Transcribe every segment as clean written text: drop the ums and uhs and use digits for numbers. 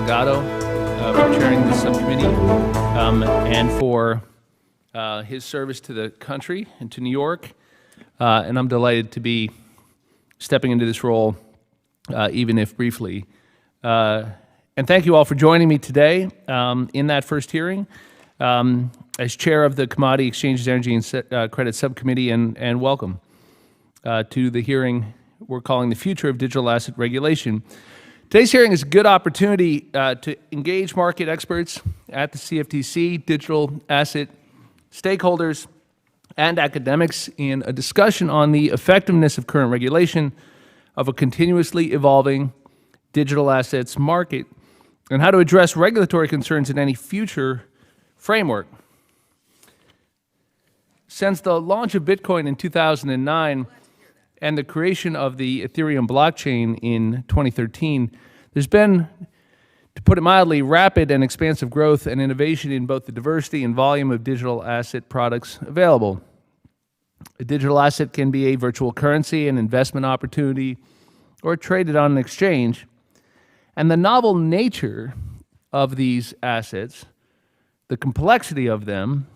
Delgado for chairing this subcommittee and for his service to the country and to New York. And I'm delighted to be stepping into this role, even if briefly. And thank you all for joining me today in that first hearing as chair of the Commodity Exchanges, Energy and Credit Subcommittee, and welcome to the hearing we're calling the Future of Digital Asset Regulation. Today's hearing is a good opportunity to engage market experts at the CFTC, digital asset stakeholders, and academics in a discussion on the effectiveness of current regulation of a continuously evolving digital assets market and how to address regulatory concerns in any future framework. Since the launch of Bitcoin in 2009 and the creation of the Ethereum blockchain in 2013, there's been, to put it mildly, rapid and expansive growth and innovation in both the diversity and volume of digital asset products available. A digital asset can be a virtual currency, an investment opportunity, or traded on an exchange. And the novel nature of these assets, the complexity of them,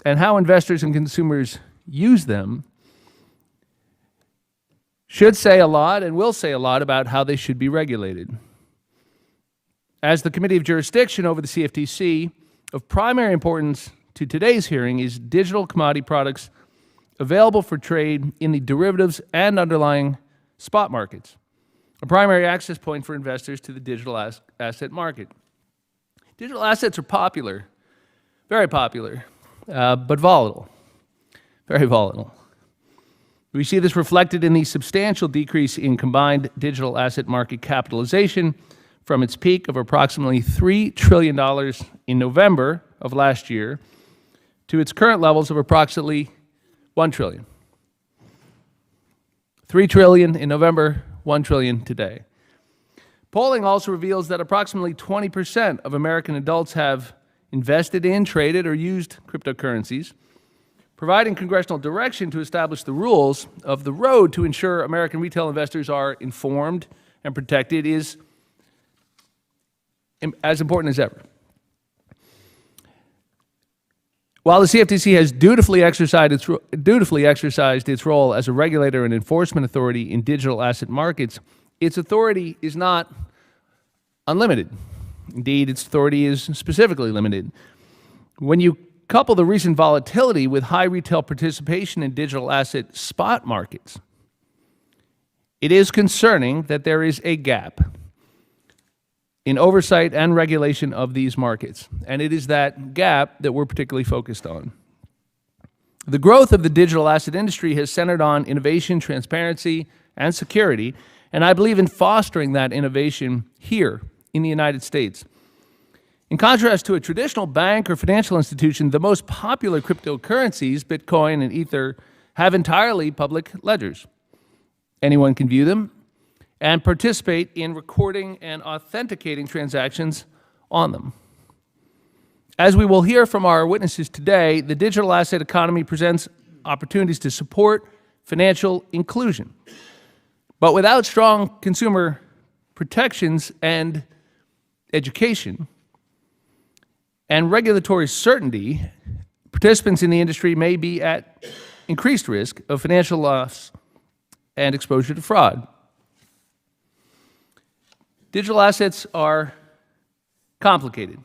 and how investors and consumers use them should say a lot and will say a lot about how they should be regulated. As the Committee of Jurisdiction over the CFTC, of primary importance to today's hearing is digital commodity products available for trade in the derivatives and underlying spot markets, a primary access point for investors to the digital asset market. Digital assets are popular, very popular, but volatile, very volatile. We see this reflected in the substantial decrease in combined digital asset market capitalization from its peak of approximately $3 trillion in November of last year to its current levels of approximately $1 trillion. $3 trillion in November, $1 trillion today. Polling also reveals that approximately 20% of American adults have invested in, traded, or used cryptocurrencies. Providing congressional direction to establish the rules of the road to ensure American retail investors are informed and protected is as important as ever. While the CFTC has dutifully exercised its role as a regulator and enforcement authority in digital asset markets, its authority is not unlimited. Indeed, its authority is specifically limited. When you couple the recent volatility with high retail participation in digital asset spot markets, it is concerning that there is a gap in oversight and regulation of these markets, and it is that gap that we're particularly focused on. The growth of the digital asset industry has centered on innovation, transparency, and security, and I believe in fostering that innovation here in the United States. In contrast to a traditional bank or financial institution, the most popular cryptocurrencies, Bitcoin and Ether, have entirely public ledgers. Anyone can view them and participate in recording and authenticating transactions on them. As we will hear from our witnesses today, the digital asset economy presents opportunities to support financial inclusion. But without strong consumer protections and education and regulatory certainty, participants in the industry may be at increased risk of financial loss and exposure to fraud. Digital assets are complicated,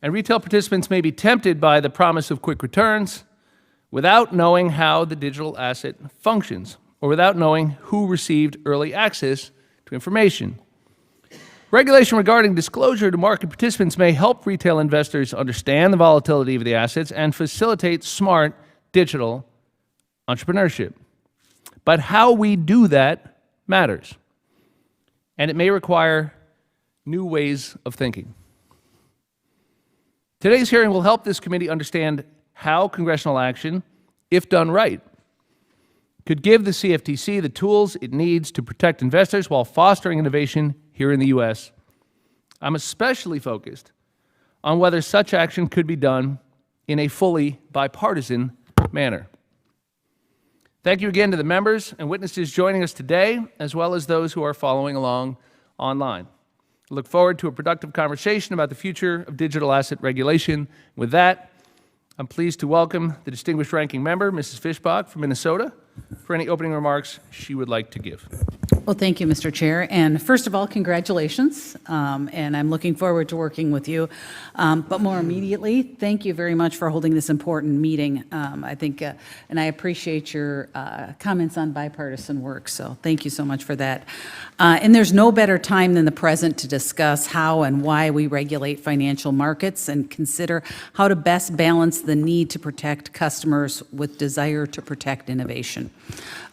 and retail participants may be tempted by the promise of quick returns without knowing how the digital asset functions or without knowing who received early access to information. Regulation regarding disclosure to market participants may help retail investors understand the volatility of the assets and facilitate smart digital entrepreneurship. But how we do that matters, and it may require new ways of thinking. Today's hearing will help this committee understand how congressional action, if done right, could give the CFTC the tools it needs to protect investors while fostering innovation here in the U.S. I'm especially focused on whether such action could be done in a fully bipartisan manner. Thank you again to the members and witnesses joining us today, as well as those who are following along online. Look forward to a productive conversation about the future of digital asset regulation. With that, I'm pleased to welcome the distinguished ranking member, Mrs. Fischbach from Minnesota, for any opening remarks she would like to give. Well, thank you, Mr. Chair. And first of all, congratulations. And I'm looking forward to working with you. But more immediately, thank you very much for holding this important meeting. I think, and I appreciate your comments on bipartisan work. So thank you so much for that. And there's no better time than the present to discuss how and why we regulate financial markets and consider how to best balance the need to protect customers with desire to protect innovation.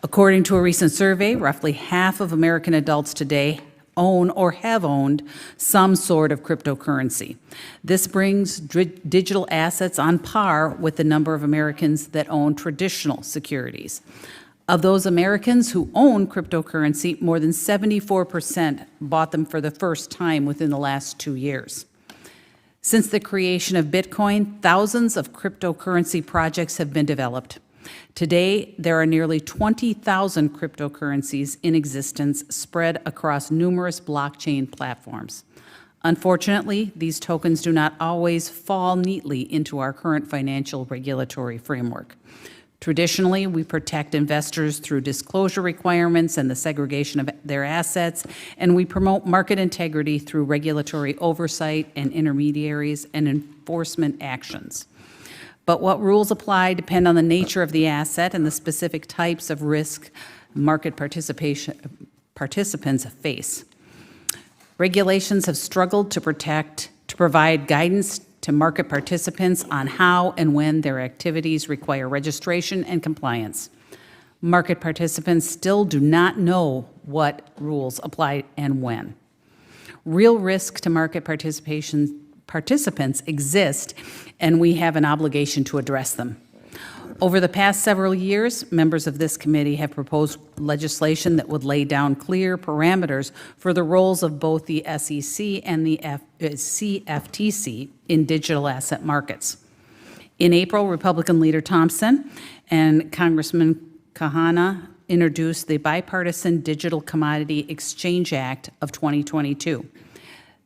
According to a recent survey, roughly half of American adults today own or have owned some sort of cryptocurrency. This brings digital assets on par with the number of Americans that own traditional securities. Of those Americans who own cryptocurrency, more than 74% bought them for the first time within the last 2 years. Since the creation of Bitcoin, thousands of cryptocurrency projects have been developed. Today, there are nearly 20,000 cryptocurrencies in existence spread across numerous blockchain platforms. Unfortunately, these tokens do not always fall neatly into our current financial regulatory framework. Traditionally, we protect investors through disclosure requirements and the segregation of their assets, and we promote market integrity through regulatory oversight and intermediaries and enforcement actions. But what rules apply depend on the nature of the asset and the specific types of risk market participants face. Regulations have struggled to provide guidance to market participants on how and when their activities require registration and compliance. Market participants still do not know what rules apply and when. Real risk to market participants exist, and we have an obligation to address them. Over the past several years, members of this committee have proposed legislation that would lay down clear parameters for the roles of both the SEC and the CFTC in digital asset markets. In April, Republican leader Thompson and Congressman Kahana introduced the Bipartisan Digital Commodity Exchange Act of 2022.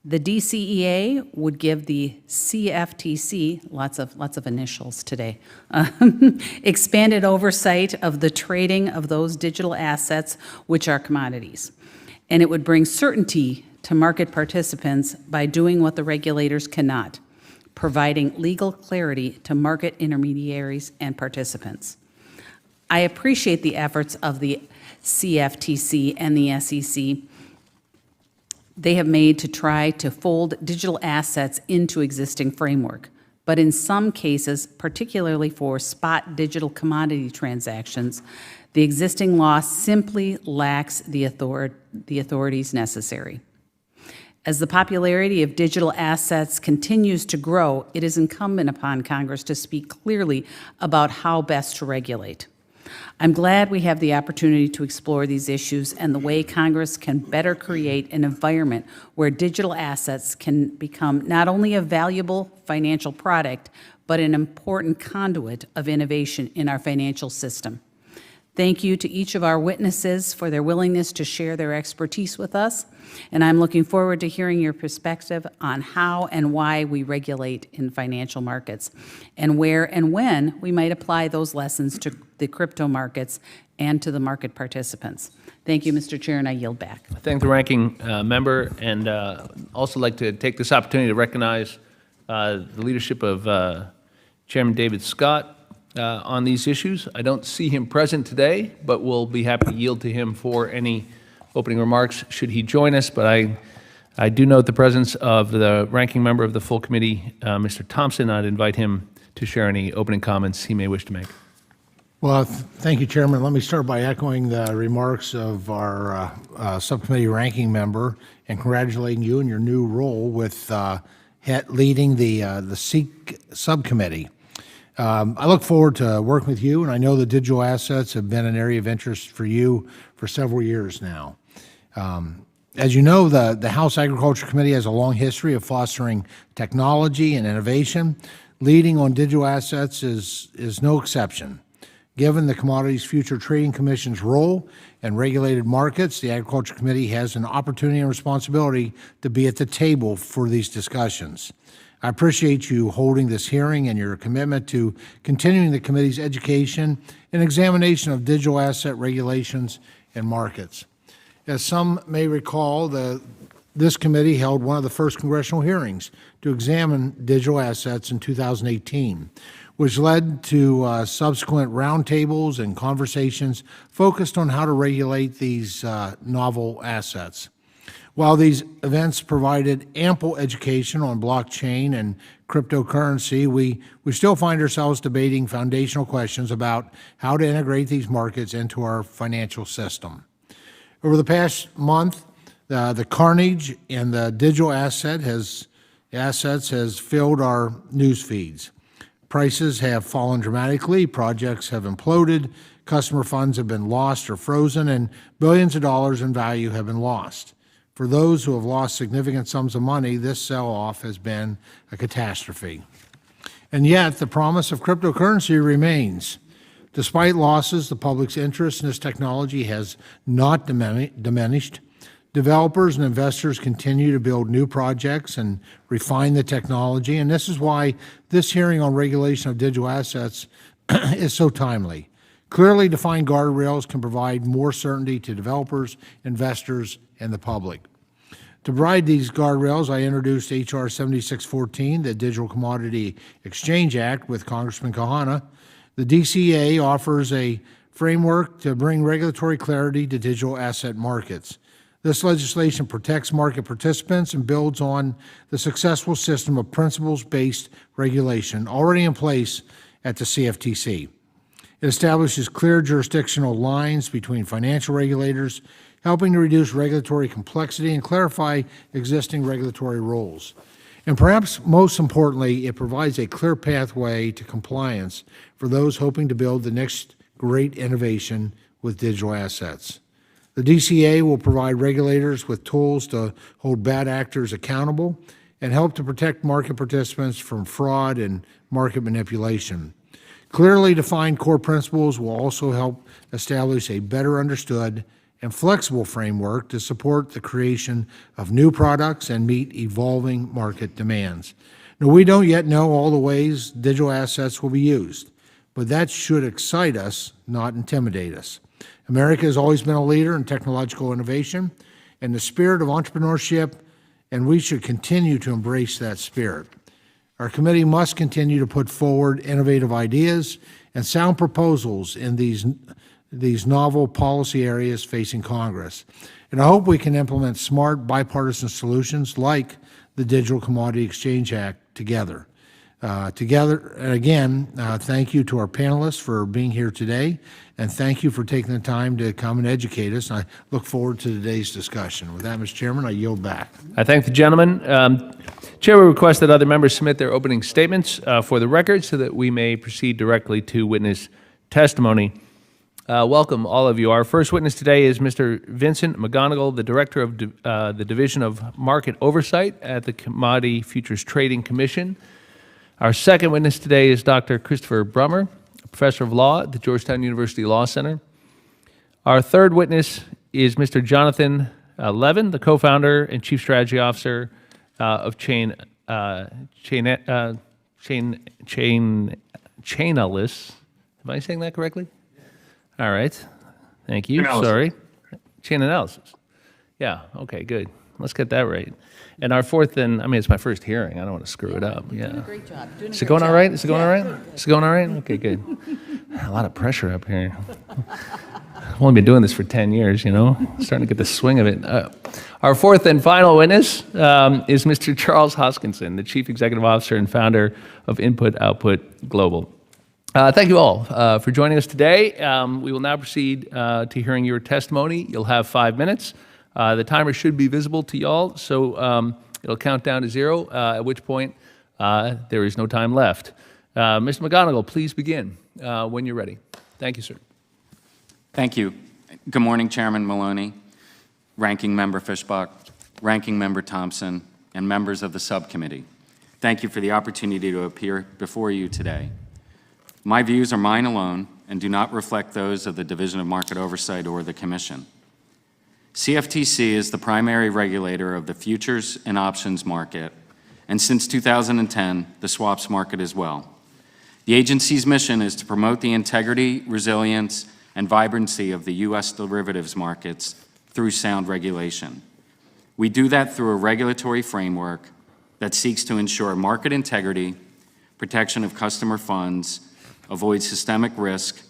The DCEA would give the CFTC, lots of initials today, expanded oversight of the trading of those digital assets, which are commodities. And it would bring certainty to market participants by doing what the regulators cannot, providing legal clarity to market intermediaries and participants. I appreciate the efforts of the CFTC and the SEC they have made to try to fold digital assets into existing framework. But in some cases, particularly for spot digital commodity transactions, the existing law simply lacks the authorities necessary. As the popularity of digital assets continues to grow, it is incumbent upon Congress to speak clearly about how best to regulate. I'm glad we have the opportunity to explore these issues and the way Congress can better create an environment where digital assets can become not only a valuable financial product, but an important conduit of innovation in our financial system. Thank you to each of our witnesses for their willingness to share their expertise with us, and I'm looking forward to hearing your perspective on how and why we regulate in financial markets, and where and when we might apply those lessons to the crypto markets and to the market participants. Thank you, Mr. Chair, and I yield back. I thank the ranking member, and also like to take this opportunity to recognize the leadership of Chairman David Scott on these issues. I don't see him present today, but we'll be happy to yield to him for any opening remarks should he join us. But I do note the presence of the ranking member of the full committee, Mr. Thompson. I'd invite him to share any opening comments he may wish to make. Well, thank you, Chairman. Let me start by echoing the remarks of our subcommittee ranking member and congratulating you in your new role with leading the SEEK subcommittee. I look forward to working with you, and I know the digital assets have been an area of interest for you for several years now. As you know, the House Agriculture Committee has a long history of fostering technology and innovation. Leading on digital assets is no exception. Given the Commodities Future Trading Commission's role in regulated markets, the Agriculture Committee has an opportunity and responsibility to be at the table for these discussions. I appreciate you holding this hearing and your commitment to continuing the committee's education and examination of digital asset regulations and markets. As some may recall, this committee held one of the first congressional hearings to examine digital assets in 2018, which led to subsequent roundtables and conversations focused on how to regulate these novel assets. While these events provided ample education on blockchain and cryptocurrency, we still find ourselves debating foundational questions about how to integrate these markets into our financial system. Over the past month, the carnage in the digital assets has filled our news feeds. Prices have fallen dramatically, projects have imploded, customer funds have been lost or frozen, and billions of dollars in value have been lost. For those who have lost significant sums of money, this sell-off has been a catastrophe. And yet, the promise of cryptocurrency remains. Despite losses, the public's interest in this technology has not diminished. Developers and investors continue to build new projects and refine the technology, and this is why this hearing on regulation of digital assets is so timely. Clearly defined guardrails can provide more certainty to developers, investors, and the public. To provide these guardrails, I introduced H.R. 7614, the Digital Commodity Exchange Act, with Congressman Kahana. The DCA offers a framework to bring regulatory clarity to digital asset markets. This legislation protects market participants and builds on the successful system of principles-based regulation already in place at the CFTC. It establishes clear jurisdictional lines between financial regulators, helping to reduce regulatory complexity and clarify existing regulatory rules. And perhaps most importantly, it provides a clear pathway to compliance for those hoping to build the next great innovation with digital assets. The DCA will provide regulators with tools to hold bad actors accountable and help to protect market participants from fraud and market manipulation. Clearly defined core principles will also help establish a better understood and flexible framework to support the creation of new products and meet evolving market demands. Now, we don't yet know all the ways digital assets will be used, but that should excite us, not intimidate us. America has always been a leader in technological innovation and the spirit of entrepreneurship, and we should continue to embrace that spirit. Our committee must continue to put forward innovative ideas and sound proposals in these novel policy areas facing Congress. And I hope we can implement smart bipartisan solutions like the Digital Commodity Exchange Act together. And again, thank you to our panelists for being here today, and thank you for taking the time to come and educate us. I look forward to today's discussion. With that, Mr. Chairman, I yield back. I thank the gentleman. Chair will request that other members submit their opening statements for the record so that we may proceed directly to witness testimony. Welcome, all of you. Our first witness today is Mr. Vincent McGonigal, the Director of the Division of Market Oversight at the Commodity Futures Trading Commission. Our second witness today is Dr. Christopher Brummer, a professor of law at the Georgetown University Law Center. Our third witness is Mr. Jonathan Levin, the co-founder and chief strategy officer of Chainalysis. Am I saying that correctly? All right. Thank you. Sorry. Chainalysis. Yeah. Okay, good. Let's get that right. And our fourth, it's my first hearing. I don't want to screw it up. Yeah. Doing a great job. Is it going all right? Is it going all right? Is it going all right? Okay, good. A lot of pressure up here. I've only been doing this for 10 years, starting to get the swing of it. Our fourth and final witness is Mr. Charles Hoskinson, the Chief Executive Officer and founder of Input Output Global. Thank you all for joining us today. We will now proceed to hearing your testimony. You'll have 5 minutes. The timer should be visible to y'all, so it'll count down to 0, at which point there is no time left. Mr. McGonigal, please begin when you're ready. Thank you, sir. Thank you. Good morning, Chairman Maloney, Ranking Member Fishbach, Ranking Member Thompson, and members of the subcommittee. Thank you for the opportunity to appear before you today. My views are mine alone, and do not reflect those of the Division of Market Oversight or the Commission. CFTC is the primary regulator of the futures and options market, and since 2010, the swaps market as well. The agency's mission is to promote the integrity, resilience, and vibrancy of the U.S. derivatives markets through sound regulation. We do that through a regulatory framework that seeks to ensure market integrity, protection of customer funds, avoid systemic risk,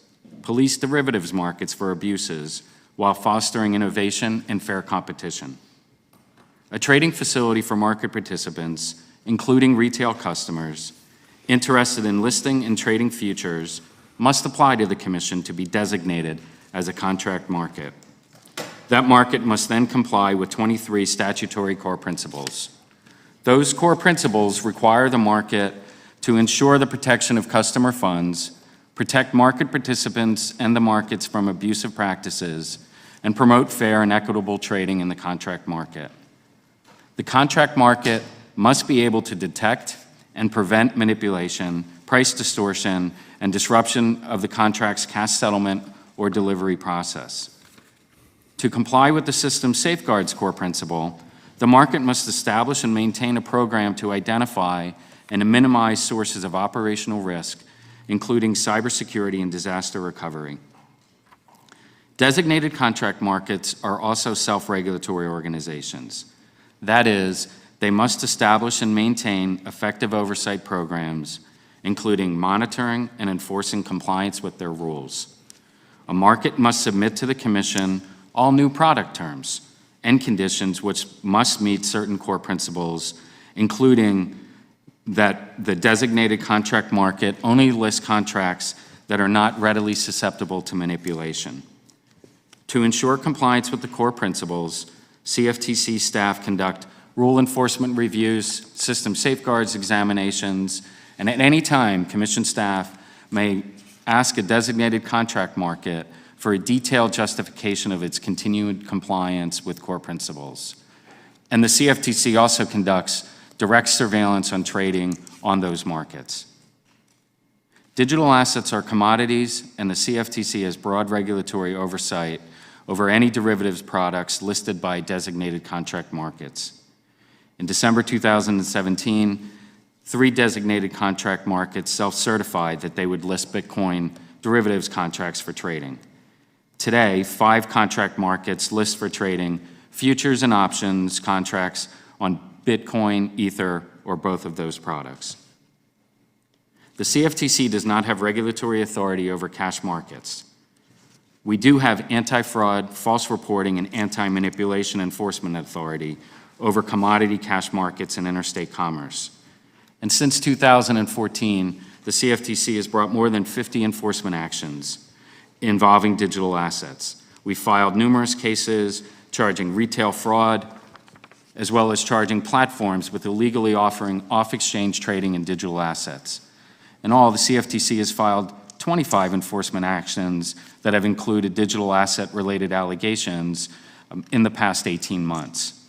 police derivatives markets for abuses, while fostering innovation and fair competition. A trading facility for market participants, including retail customers, interested in listing and trading futures must apply to the Commission to be designated as a contract market. That market must then comply with 23 statutory core principles. Those core principles require the market to ensure the protection of customer funds, protect market participants and the markets from abusive practices, and promote fair and equitable trading in the contract market. The contract market must be able to detect and prevent manipulation, price distortion, and disruption of the contract's cash settlement or delivery process. To comply with the system safeguards core principle, the market must establish and maintain a program to identify and to minimize sources of operational risk, including cybersecurity and disaster recovery. Designated contract markets are also self-regulatory organizations. That is, they must establish and maintain effective oversight programs, including monitoring and enforcing compliance with their rules. A market must submit to the Commission all new product terms and conditions which must meet certain core principles, including that the designated contract market only lists contracts that are not readily susceptible to manipulation. To ensure compliance with the core principles, CFTC staff conduct rule enforcement reviews, system safeguards examinations, and at any time, Commission staff may ask a designated contract market for a detailed justification of its continued compliance with core principles. And the CFTC also conducts direct surveillance on trading on those markets. Digital assets are commodities, and the CFTC has broad regulatory oversight over any derivatives products listed by designated contract markets. In December 2017, 3 designated contract markets self-certified that they would list Bitcoin derivatives contracts for trading. Today, 5 contract markets list for trading futures and options contracts on Bitcoin, Ether, or both of those products. The CFTC does not have regulatory authority over cash markets. We do have anti-fraud, false reporting, and anti-manipulation enforcement authority over commodity cash markets and interstate commerce. And since 2014, the CFTC has brought more than 50 enforcement actions involving digital assets. We filed numerous cases charging retail fraud, as well as charging platforms with illegally offering off-exchange trading in digital assets. In all, the CFTC has filed 25 enforcement actions that have included digital asset-related allegations in the past 18 months.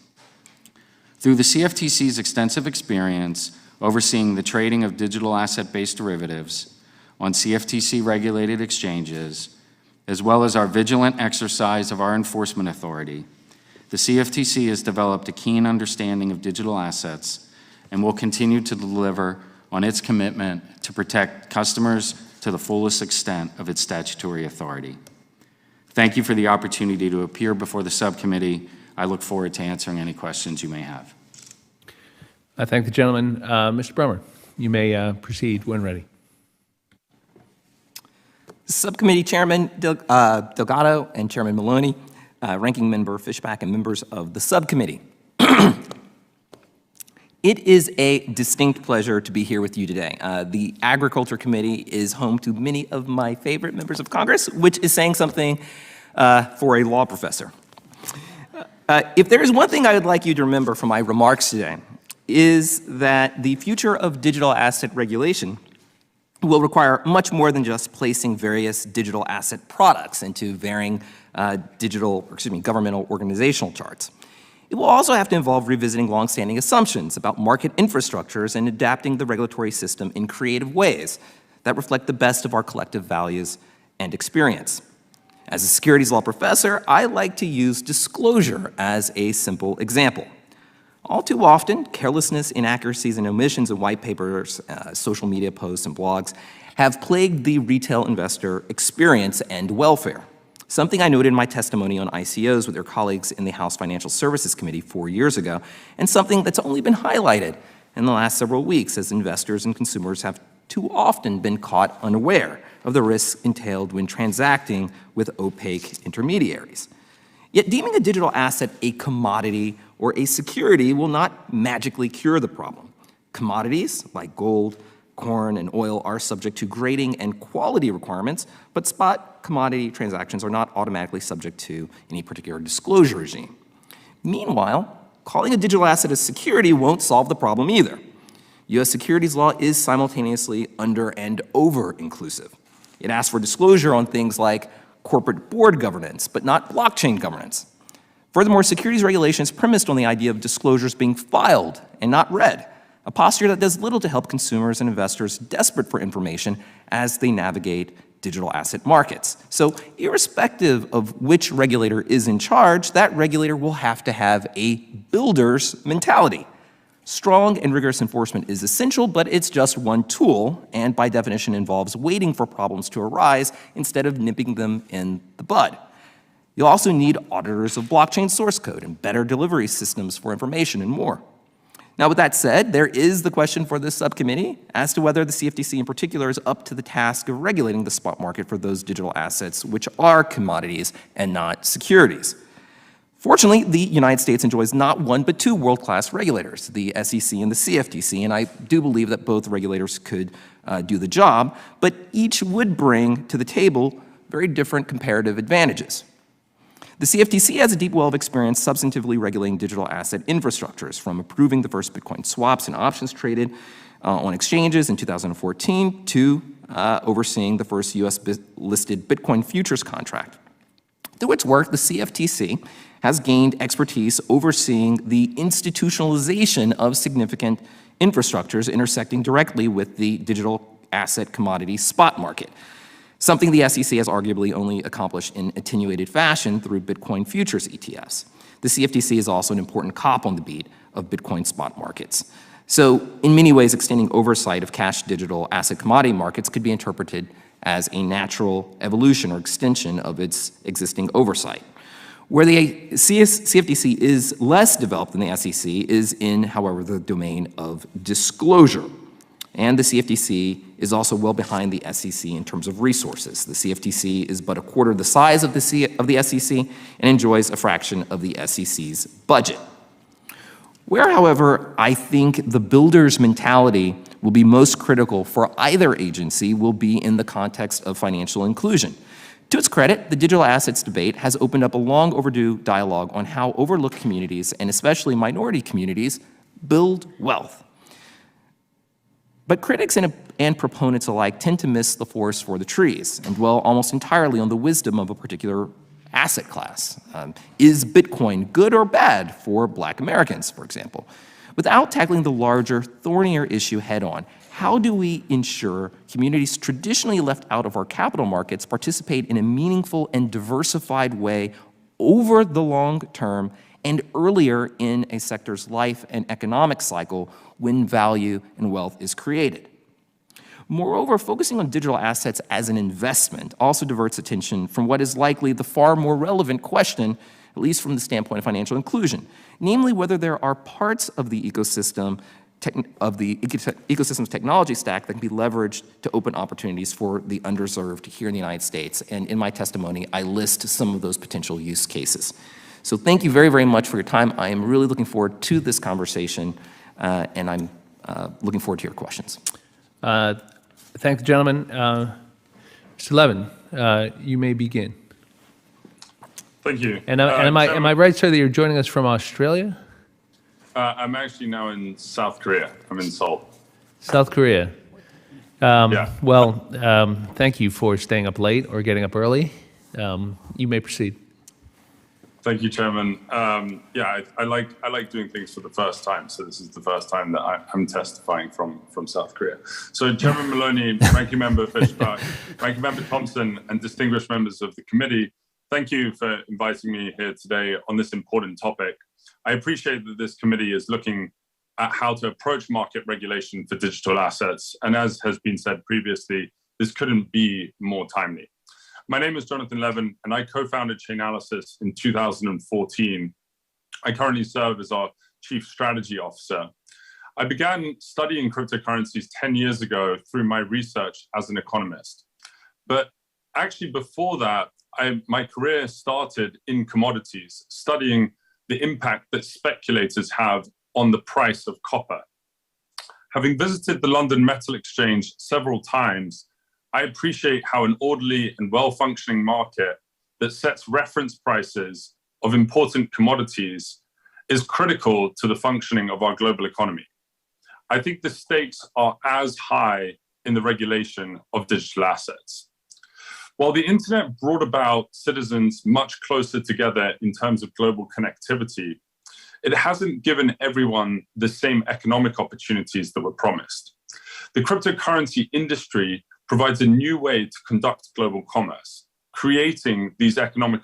Through the CFTC's extensive experience overseeing the trading of digital asset-based derivatives on CFTC-regulated exchanges, as well as our vigilant exercise of our enforcement authority, the CFTC has developed a keen understanding of digital assets and will continue to deliver on its commitment to protect customers to the fullest extent of its statutory authority. Thank you for the opportunity to appear before the subcommittee. I look forward to answering any questions you may have. I thank the gentleman. Mr. Bremer, you may proceed when ready. Subcommittee Chairman Delgado and Chairman Maloney, Ranking Member Fishback, and members of the subcommittee. It is a distinct pleasure to be here with you today. The Agriculture Committee is home to many of my favorite members of Congress, which is saying something for a law professor. If there is one thing I would like you to remember from my remarks today, is that the future of digital asset regulation will require much more than just placing various digital asset products into varying governmental organizational charts. It will also have to involve revisiting longstanding assumptions about market infrastructures and adapting the regulatory system in creative ways that reflect the best of our collective values and experience. As a securities law professor, I like to use disclosure as a simple example. All too often, carelessness, inaccuracies, and omissions in white papers, social media posts, and blogs have plagued the retail investor experience and welfare, something I noted in my testimony on ICOs with your colleagues in the House Financial Services Committee 4 years ago, and something that's only been highlighted in the last several weeks as investors and consumers have too often been caught unaware of the risks entailed when transacting with opaque intermediaries. Yet deeming a digital asset a commodity or a security will not magically cure the problem. Commodities like gold, corn, and oil are subject to grading and quality requirements, but spot commodity transactions are not automatically subject to any particular disclosure regime. Meanwhile, calling a digital asset a security won't solve the problem either. U.S. securities law is simultaneously under and over-inclusive. It asks for disclosure on things like corporate board governance, but not blockchain governance. Furthermore, securities regulation is premised on the idea of disclosures being filed and not read, a posture that does little to help consumers and investors desperate for information as they navigate digital asset markets. So irrespective of which regulator is in charge, that regulator will have to have a builder's mentality. Strong and rigorous enforcement is essential, but it's just one tool, and by definition involves waiting for problems to arise instead of nipping them in the bud. You'll also need auditors of blockchain source code and better delivery systems for information and more. Now, with that said, there is the question for this subcommittee as to whether the CFTC in particular is up to the task of regulating the spot market for those digital assets which are commodities and not securities. Fortunately, the United States enjoys not one but two world-class regulators, the SEC and the CFTC, and I do believe that both regulators could do the job, but each would bring to the table very different comparative advantages. The CFTC has a deep well of experience substantively regulating digital asset infrastructures, from approving the first Bitcoin swaps and options traded on exchanges in 2014 to overseeing the first U.S.-listed Bitcoin futures contract. Through its work, the CFTC has gained expertise overseeing the institutionalization of significant infrastructures intersecting directly with the digital asset commodity spot market, something the SEC has arguably only accomplished in attenuated fashion through Bitcoin futures ETFs. The CFTC is also an important cop on the beat of Bitcoin spot markets. So in many ways, extending oversight of cash digital asset commodity markets could be interpreted as a natural evolution or extension of its existing oversight. Where the CFTC is less developed than the SEC is in, however, the domain of disclosure. And the CFTC is also well behind the SEC in terms of resources. The CFTC is but a quarter the size of the SEC and enjoys a fraction of the SEC's budget. Where, however, I think the builder's mentality will be most critical for either agency will be in the context of financial inclusion. To its credit, the digital assets debate has opened up a long overdue dialogue on how overlooked communities, and especially minority communities, build wealth. But critics and proponents alike tend to miss the forest for the trees and dwell almost entirely on the wisdom of a particular asset class. Is Bitcoin good or bad for Black Americans, for example? Without tackling the larger, thornier issue head-on, how do we ensure communities traditionally left out of our capital markets participate in a meaningful and diversified way over the long term and earlier in a sector's life and economic cycle when value and wealth is created? Moreover, focusing on digital assets as an investment also diverts attention from what is likely the far more relevant question, at least from the standpoint of financial inclusion, namely whether there are parts of the ecosystem's technology stack that can be leveraged to open opportunities for the underserved here in the United States. And in my testimony, I list some of those potential use cases. So thank you very, very much for your time. I am really looking forward to this conversation, and I'm looking forward to your questions. Thank the gentleman. Mr. Levin, you may begin. Thank you. And am I right, sir, that you're joining us from Australia? I'm actually now in South Korea. I'm in Seoul. South Korea. Yeah. Well, thank you for staying up late or getting up early. You may proceed. Thank you, Chairman. Yeah, I like doing things for the first time. So this is the first time that I'm testifying from South Korea. So Chairman Maloney, Ranking Member Fishbach, Ranking Member Thompson, and distinguished members of the committee, thank you for inviting me here today on this important topic. I appreciate that this committee is looking at how to approach market regulation for digital assets. And as has been said previously, this couldn't be more timely. My name is Jonathan Levin, and I co-founded Chainalysis in 2014. I currently serve as our Chief Strategy Officer. I began studying cryptocurrencies 10 years ago through my research as an economist. But actually before that, my career started in commodities, studying the impact that speculators have on the price of copper. Having visited the London Metal Exchange several times, I appreciate how an orderly and well-functioning market that sets reference prices of important commodities is critical to the functioning of our global economy. I think the stakes are as high in the regulation of digital assets. While the internet brought about citizens much closer together in terms of global connectivity, it hasn't given everyone the same economic opportunities that were promised. The cryptocurrency industry provides a new way to conduct global commerce, creating these economic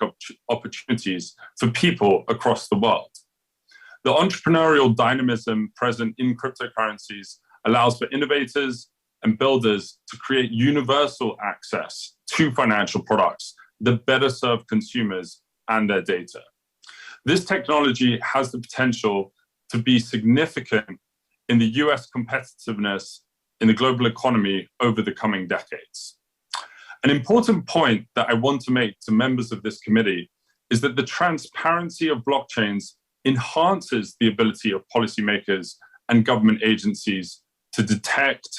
opportunities for people across the world. The entrepreneurial dynamism present in cryptocurrencies allows for innovators and builders to create universal access to financial products that better serve consumers and their data. This technology has the potential to be significant in the US competitiveness in the global economy over the coming decades. An important point that I want to make to members of this committee is that the transparency of blockchains enhances the ability of policymakers and government agencies to detect,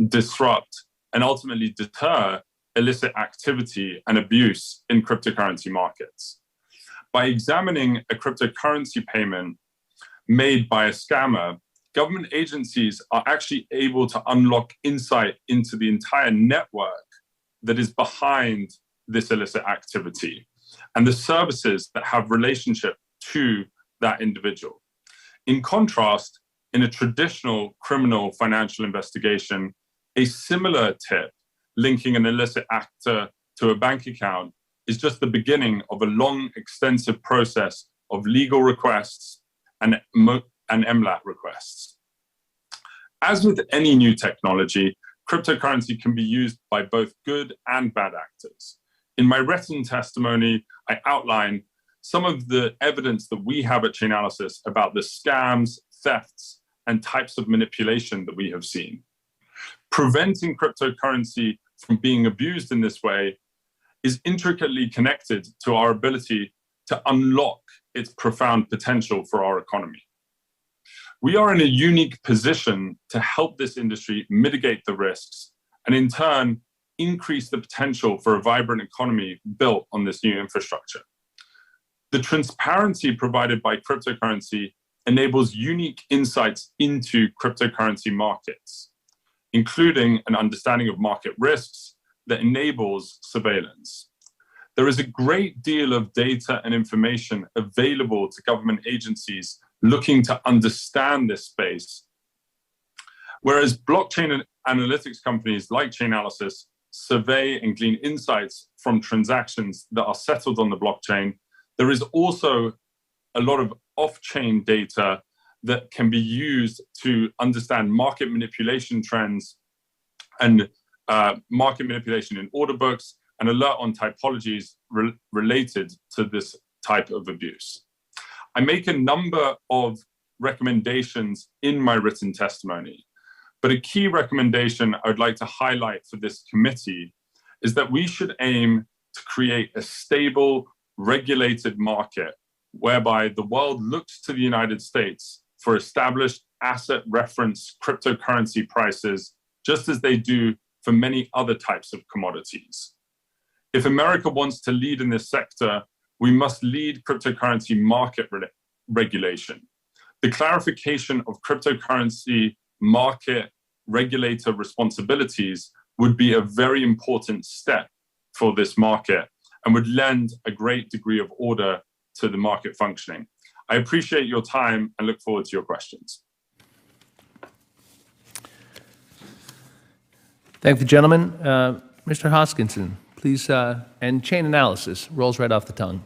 disrupt, and ultimately deter illicit activity and abuse in cryptocurrency markets. By examining a cryptocurrency payment made by a scammer, government agencies are actually able to unlock insight into the entire network that is behind this illicit activity and the services that have relationship to that individual. In contrast, in a traditional criminal financial investigation, a similar tip linking an illicit actor to a bank account is just the beginning of a long, extensive process of legal requests and MLAT requests. As with any new technology, cryptocurrency can be used by both good and bad actors. In my written testimony, I outline some of the evidence that we have at Chainalysis about the scams, thefts, and types of manipulation that we have seen. Preventing cryptocurrency from being abused in this way is intricately connected to our ability to unlock its profound potential for our economy. We are in a unique position to help this industry mitigate the risks and in turn increase the potential for a vibrant economy built on this new infrastructure. The transparency provided by cryptocurrency enables unique insights into cryptocurrency markets, including an understanding of market risks that enables surveillance. There is a great deal of data and information available to government agencies looking to understand this space, whereas blockchain and analytics companies like Chainalysis survey and glean insights from transactions that are settled on the blockchain. There is also a lot of off-chain data that can be used to understand market manipulation trends and market manipulation in order books and alert on typologies related to this type of abuse. I make a number of recommendations in my written testimony, but a key recommendation I would like to highlight for this committee is that we should aim to create a stable, regulated market whereby the world looks to the United States for established asset reference cryptocurrency prices, just as they do for many other types of commodities. If America wants to lead in this sector, we must lead cryptocurrency market regulation. The clarification of cryptocurrency market regulator responsibilities would be a very important step for this market and would lend a great degree of order to the market functioning. I appreciate your time and look forward to your questions. Thank the gentleman. Mr. Hoskinson, please, and chain analysis rolls right off the tongue.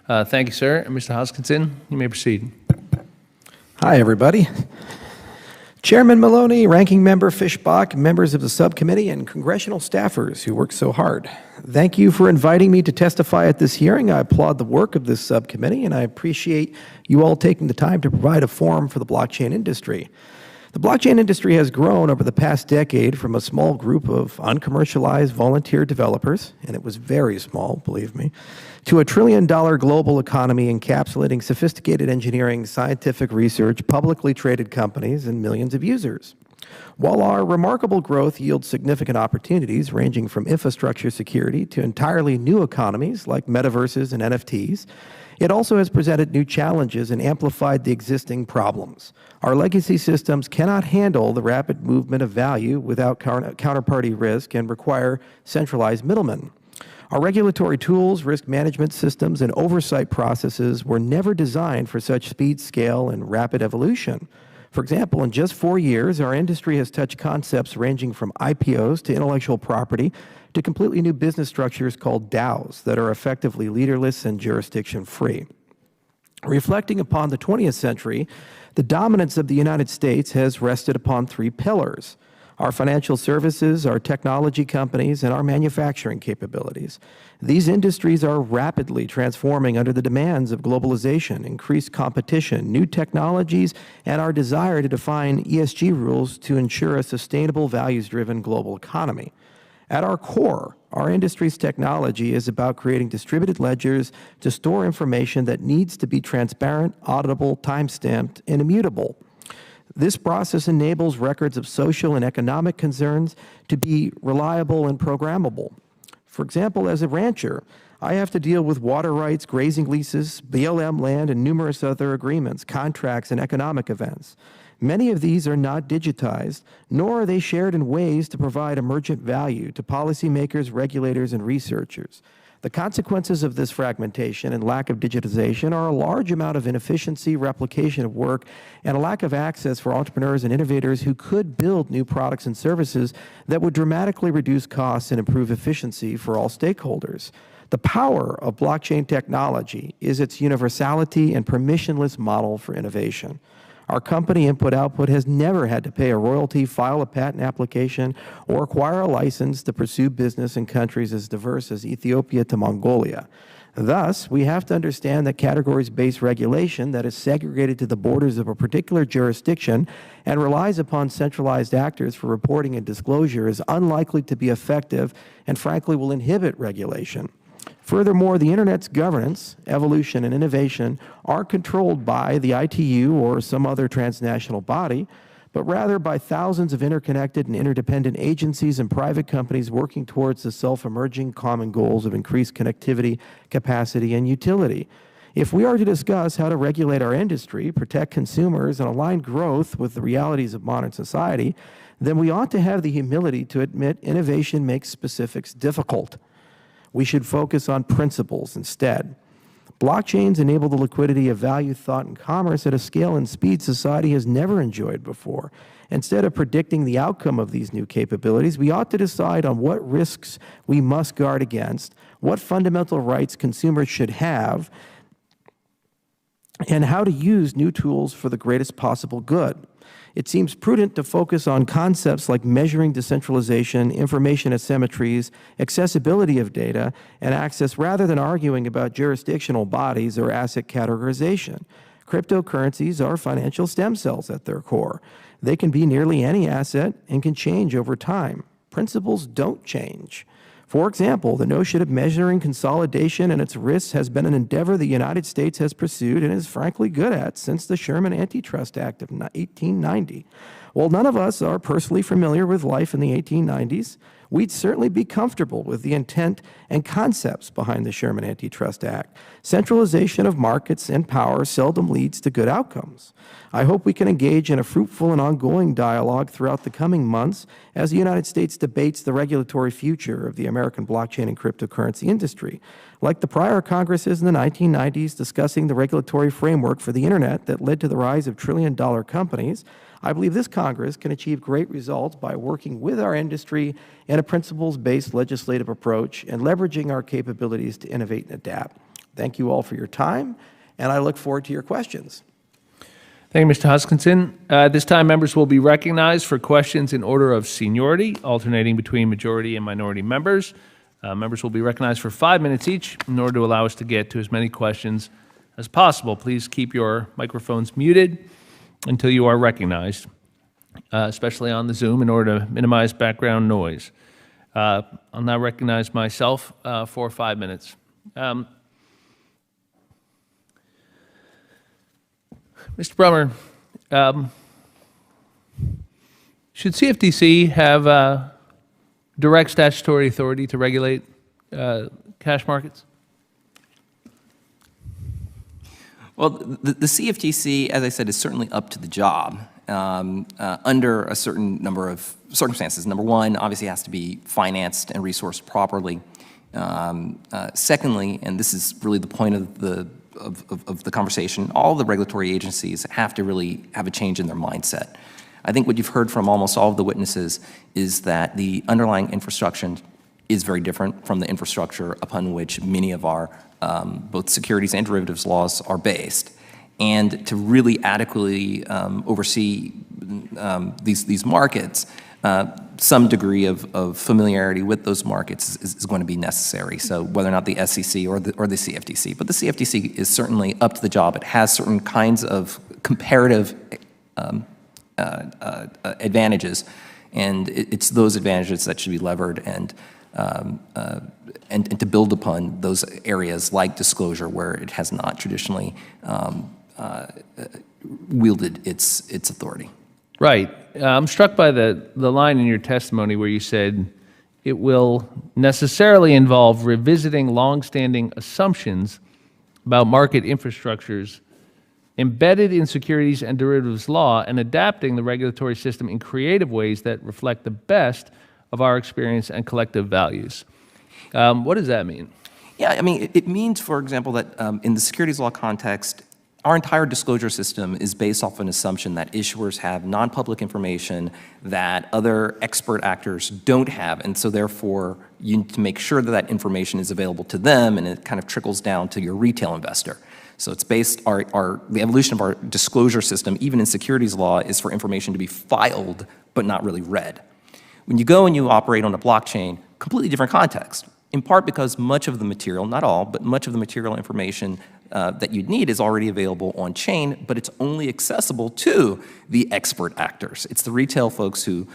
Thank you, sir. And Mr. Hoskinson, you may proceed. Hi, everybody. Chairman Maloney, Ranking Member Fishbach, members of the subcommittee, and congressional staffers who work so hard. Thank you for inviting me to testify at this hearing. I applaud the work of this subcommittee, and I appreciate you all taking the time to provide a forum for the blockchain industry. The blockchain industry has grown over the past decade from a small group of uncommercialized volunteer developers, and it was very small, believe me, to a trillion-dollar global economy encapsulating sophisticated engineering, scientific research, publicly traded companies, and millions of users. While our remarkable growth yields significant opportunities ranging from infrastructure security to entirely new economies like metaverses and NFTs, it also has presented new challenges and amplified the existing problems. Our legacy systems cannot handle the rapid movement of value without counterparty risk and require centralized middlemen. Our regulatory tools, risk management systems, and oversight processes were never designed for such speed, scale, and rapid evolution. For example, in just 4 years, our industry has touched concepts ranging from IPOs to intellectual property to completely new business structures called DAOs that are effectively leaderless and jurisdiction-free. Reflecting upon the 20th century, the dominance of the United States has rested upon 3 pillars: our financial services, our technology companies, and our manufacturing capabilities. These industries are rapidly transforming under the demands of globalization, increased competition, new technologies, and our desire to define ESG rules to ensure a sustainable, values-driven global economy. At our core, our industry's technology is about creating distributed ledgers to store information that needs to be transparent, auditable, time-stamped, and immutable. This process enables records of social and economic concerns to be reliable and programmable. For example, as a rancher, I have to deal with water rights, grazing leases, BLM land, and numerous other agreements, contracts, and economic events. Many of these are not digitized, nor are they shared in ways to provide emergent value to policymakers, regulators, and researchers. The consequences of this fragmentation and lack of digitization are a large amount of inefficiency, replication of work, and a lack of access for entrepreneurs and innovators who could build new products and services that would dramatically reduce costs and improve efficiency for all stakeholders. The power of blockchain technology is its universality and permissionless model for innovation. Our company, Input Output, has never had to pay a royalty, file a patent application, or acquire a license to pursue business in countries as diverse as Ethiopia to Mongolia. Thus, we have to understand that categories-based regulation that is segregated to the borders of a particular jurisdiction and relies upon centralized actors for reporting and disclosure is unlikely to be effective and, frankly, will inhibit regulation. Furthermore, the Internet's governance, evolution, and innovation aren't controlled by the ITU or some other transnational body, but rather by thousands of interconnected and interdependent agencies and private companies working towards the self-emerging common goals of increased connectivity, capacity, and utility. If we are to discuss how to regulate our industry, protect consumers, and align growth with the realities of modern society, then we ought to have the humility to admit innovation makes specifics difficult. We should focus on principles instead. Blockchains enable the liquidity of value, thought, and commerce at a scale and speed society has never enjoyed before. Instead of predicting the outcome of these new capabilities, we ought to decide on what risks we must guard against, what fundamental rights consumers should have, and how to use new tools for the greatest possible good. It seems prudent to focus on concepts like measuring decentralization, information asymmetries, accessibility of data, and access rather than arguing about jurisdictional bodies or asset categorization. Cryptocurrencies are financial stem cells at their core. They can be nearly any asset and can change over time. Principles don't change. For example, the notion of measuring consolidation and its risks has been an endeavor the United States has pursued and is frankly good at since the Sherman Antitrust Act of 1890. While none of us are personally familiar with life in the 1890s, we'd certainly be comfortable with the intent and concepts behind the Sherman Antitrust Act. Centralization of markets and power seldom leads to good outcomes. I hope we can engage in a fruitful and ongoing dialogue throughout the coming months as the United States debates the regulatory future of the American blockchain and cryptocurrency industry. Like the prior Congresses in the 1990s discussing the regulatory framework for the Internet that led to the rise of trillion-dollar companies, I believe this Congress can achieve great results by working with our industry in a principles-based legislative approach and leveraging our capabilities to innovate and adapt. Thank you all for your time, and I look forward to your questions. Thank you, Mr. Hoskinson. At this time, members will be recognized for questions in order of seniority, alternating between majority and minority members. Members will be recognized for 5 minutes each in order to allow us to get to as many questions as possible. Please keep your microphones muted until you are recognized, especially on the Zoom, in order to minimize background noise. I'll now recognize myself for 5 minutes. Mr. Brummer, should CFTC have direct statutory authority to regulate cash markets? Well, the CFTC, as I said, is certainly up to the job under a certain number of circumstances. Number one, obviously has to be financed and resourced properly. Secondly, and this is really the point of the conversation, all the regulatory agencies have to really have a change in their mindset. I think what you've heard from almost all of the witnesses is that the underlying infrastructure is very different from the infrastructure upon which many of our both securities and derivatives laws are based. And to really adequately oversee these markets, some degree of familiarity with those markets is going to be necessary. So whether or not the SEC or the CFTC, but the CFTC is certainly up to the job. It has certain kinds of comparative advantages, and it's those advantages that should be levered and to build upon those areas like disclosure where it has not traditionally wielded its authority. Right. I'm struck by the line in your testimony where you said it will necessarily involve revisiting longstanding assumptions about market infrastructures embedded in securities and derivatives law and adapting the regulatory system in creative ways that reflect the best of our experience and collective values. What does that mean? Yeah, I mean, it means, for example, that in the securities law context, our entire disclosure system is based off an assumption that issuers have non-public information that other expert actors don't have, and so therefore you need to make sure that that information is available to them, and it kind of trickles down to your retail investor. So it's based, the evolution of our disclosure system, even in securities law, is for information to be filed but not really read. When you go and you operate on a blockchain, completely different context, in part because much of the material, not all, but much of the material information that you'd need is already available on chain, but it's only accessible to the expert actors. It's the retail folks who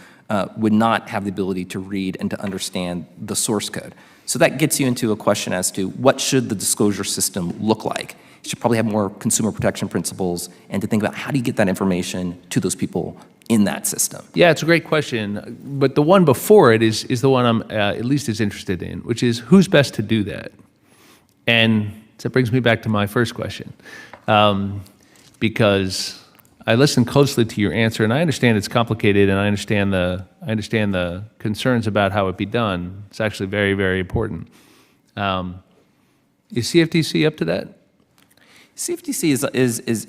would not have the ability to read and to understand the source code. So that gets you into a question as to what should the disclosure system look like? You should probably have more consumer protection principles and to think about how do you get that information to those people in that system. Yeah, it's a great question, but the one before it is the one I'm at least as interested in, which is who's best to do that? And that brings me back to my first question, because I listened closely to your answer, and I understand it's complicated, and I understand the concerns about how it be done. It's actually very, very important. Is CFTC up to that? CFTC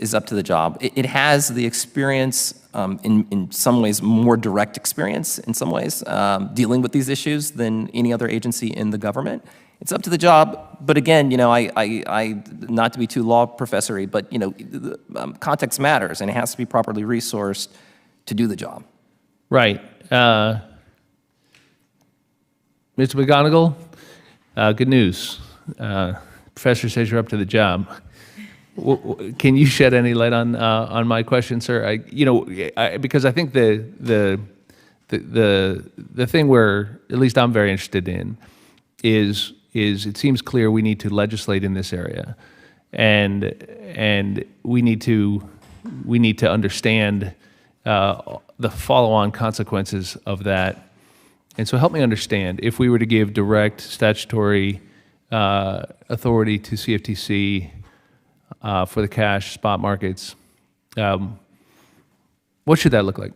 is up to the job. It has the experience, in some ways, more direct experience in some ways, dealing with these issues than any other agency in the government. It's up to the job, but again, you know, I not to be too law professory, but you know, context matters, and it has to be properly resourced to do the job. Right. Mr. McGonigal, good news. Professor says you're up to the job. Can you shed any light on my question, sir? Because I think the thing where at least I'm very interested in is it seems clear we need to legislate in this area, and we need to understand the follow-on consequences of that. And so help me understand, if we were to give direct statutory authority to CFTC for the cash spot markets, what should that look like?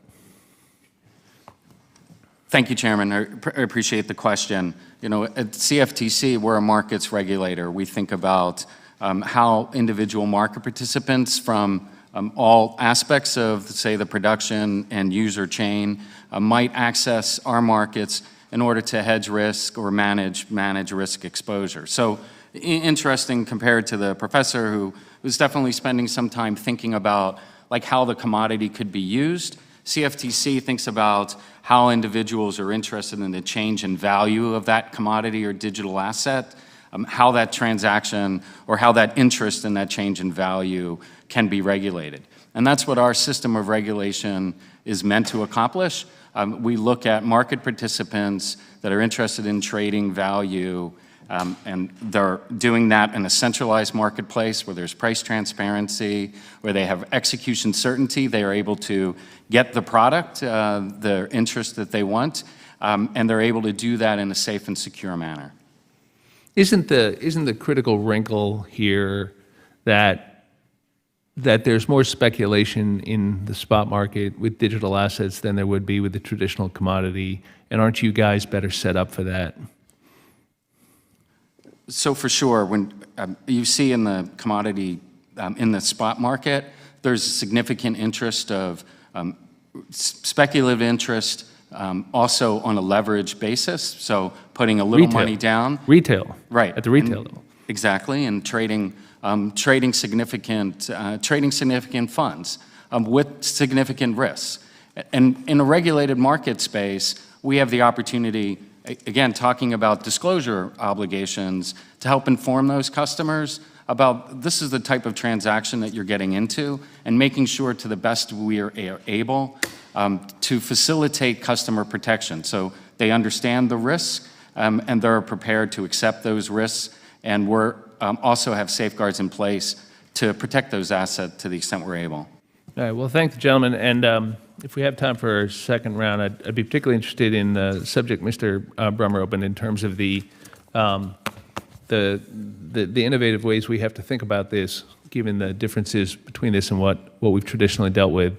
Thank you, Chairman. I appreciate the question. You know, at CFTC, we're a markets regulator. We think about how individual market participants from all aspects of, say, the production and user chain might access our markets in order to hedge risk or manage risk exposure. So interesting compared to the professor who was definitely spending some time thinking about like how the commodity could be used. CFTC thinks about how individuals are interested in the change in value of that commodity or digital asset, how that transaction or how that interest in that change in value can be regulated. And that's what our system of regulation is meant to accomplish. We look at market participants that are interested in trading value, and they're doing that in a centralized marketplace where there's price transparency, where they have execution certainty, they are able to get the product, the interest that they want, and they're able to do that in a safe and secure manner. Isn't the critical wrinkle here that there's more speculation in the spot market with digital assets than there would be with the traditional commodity, and aren't you guys better set up for that? So for sure, when you see in the commodity, in the spot market, there's a significant interest of speculative interest, also on a leverage basis, so putting a little money down. Retail. Right. At the retail level. Exactly, and trading significant funds with significant risks. And in a regulated market space, we have the opportunity, again, talking about disclosure obligations, to help inform those customers about this is the type of transaction that you're getting into, and making sure to the best we are able to facilitate customer protection. So they understand the risk and they're prepared to accept those risks, and we're also have safeguards in place to protect those assets to the extent we're able. All right, well, thank the gentleman, and if we have time for a second round, I'd be particularly interested in the subject Mr. Brummer opened in terms of the innovative ways we have to think about this, given the differences between this and what we've traditionally dealt with.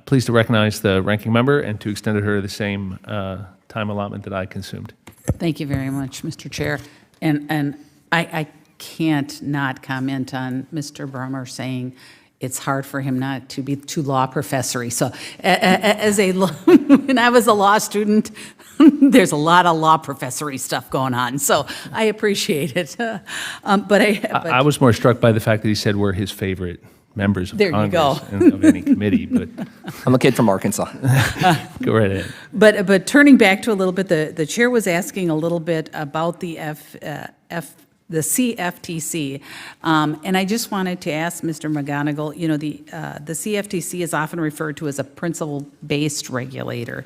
Pleased to recognize the ranking member and to extend to her the same time allotment that I consumed. Thank you very much, Mr. Chair. And I can't not comment on Mr. Brummer saying it's hard for him not to be too law professory. So when I was a law student, there's a lot of law professory stuff going on. So I appreciate it. But I was more struck by the fact that he said we're his favorite members of There you Congress go. and of any committee, but I'm a kid from Arkansas. go right ahead. But turning back to a little bit, the chair was asking a little bit about the CFTC, and I just wanted to ask Mr. McGonigal, you know, the CFTC is often referred to as a principle-based regulator.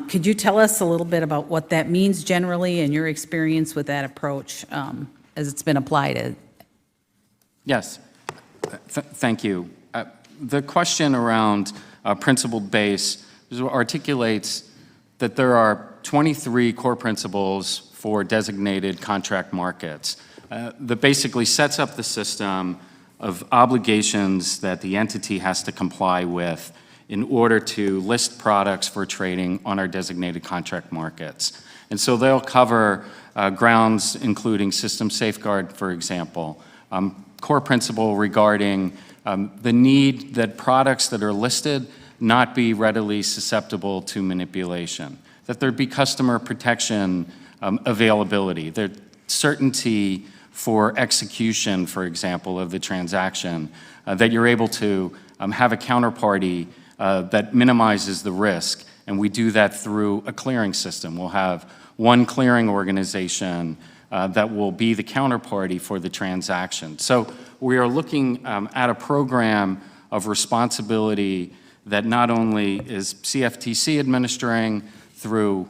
Could you tell us a little bit about what that means generally and your experience with that approach as it's been applied? Yes. Thank you. The question around principled base articulates that there are 23 core principles for designated contract markets that basically sets up the system of obligations that the entity has to comply with in order to list products for trading on our designated contract markets. And so they'll cover grounds including system safeguard, for example, core principle regarding the need that products that are listed not be readily susceptible to manipulation, that there be customer protection availability, the certainty for execution, for example, of the transaction, that you're able to have a counterparty that minimizes the risk, and we do that through a clearing system. We'll have one clearing organization that will be the counterparty for the transaction. So we are looking at a program of responsibility that not only is CFTC administering through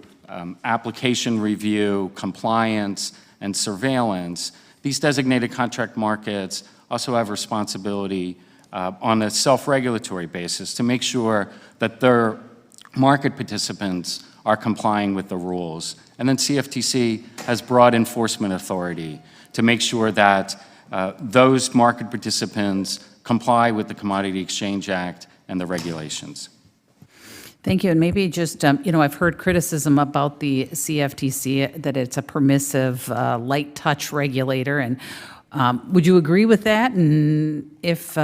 application review, compliance, and surveillance. These designated contract markets also have responsibility on a self-regulatory basis to make sure that their market participants are complying with the rules. And then CFTC has broad enforcement authority to make sure that those market participants comply with the Commodity Exchange Act and the regulations. Thank you. And maybe just, I've heard criticism about the CFTC, that it's a permissive, light touch regulator. And would you agree with that? And if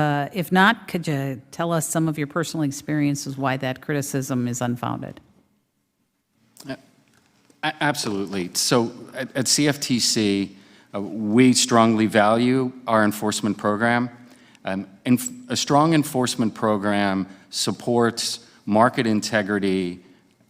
not, could you tell us some of your personal experiences why that criticism is unfounded? Absolutely. So at CFTC, we strongly value our enforcement program. A strong enforcement program supports market integrity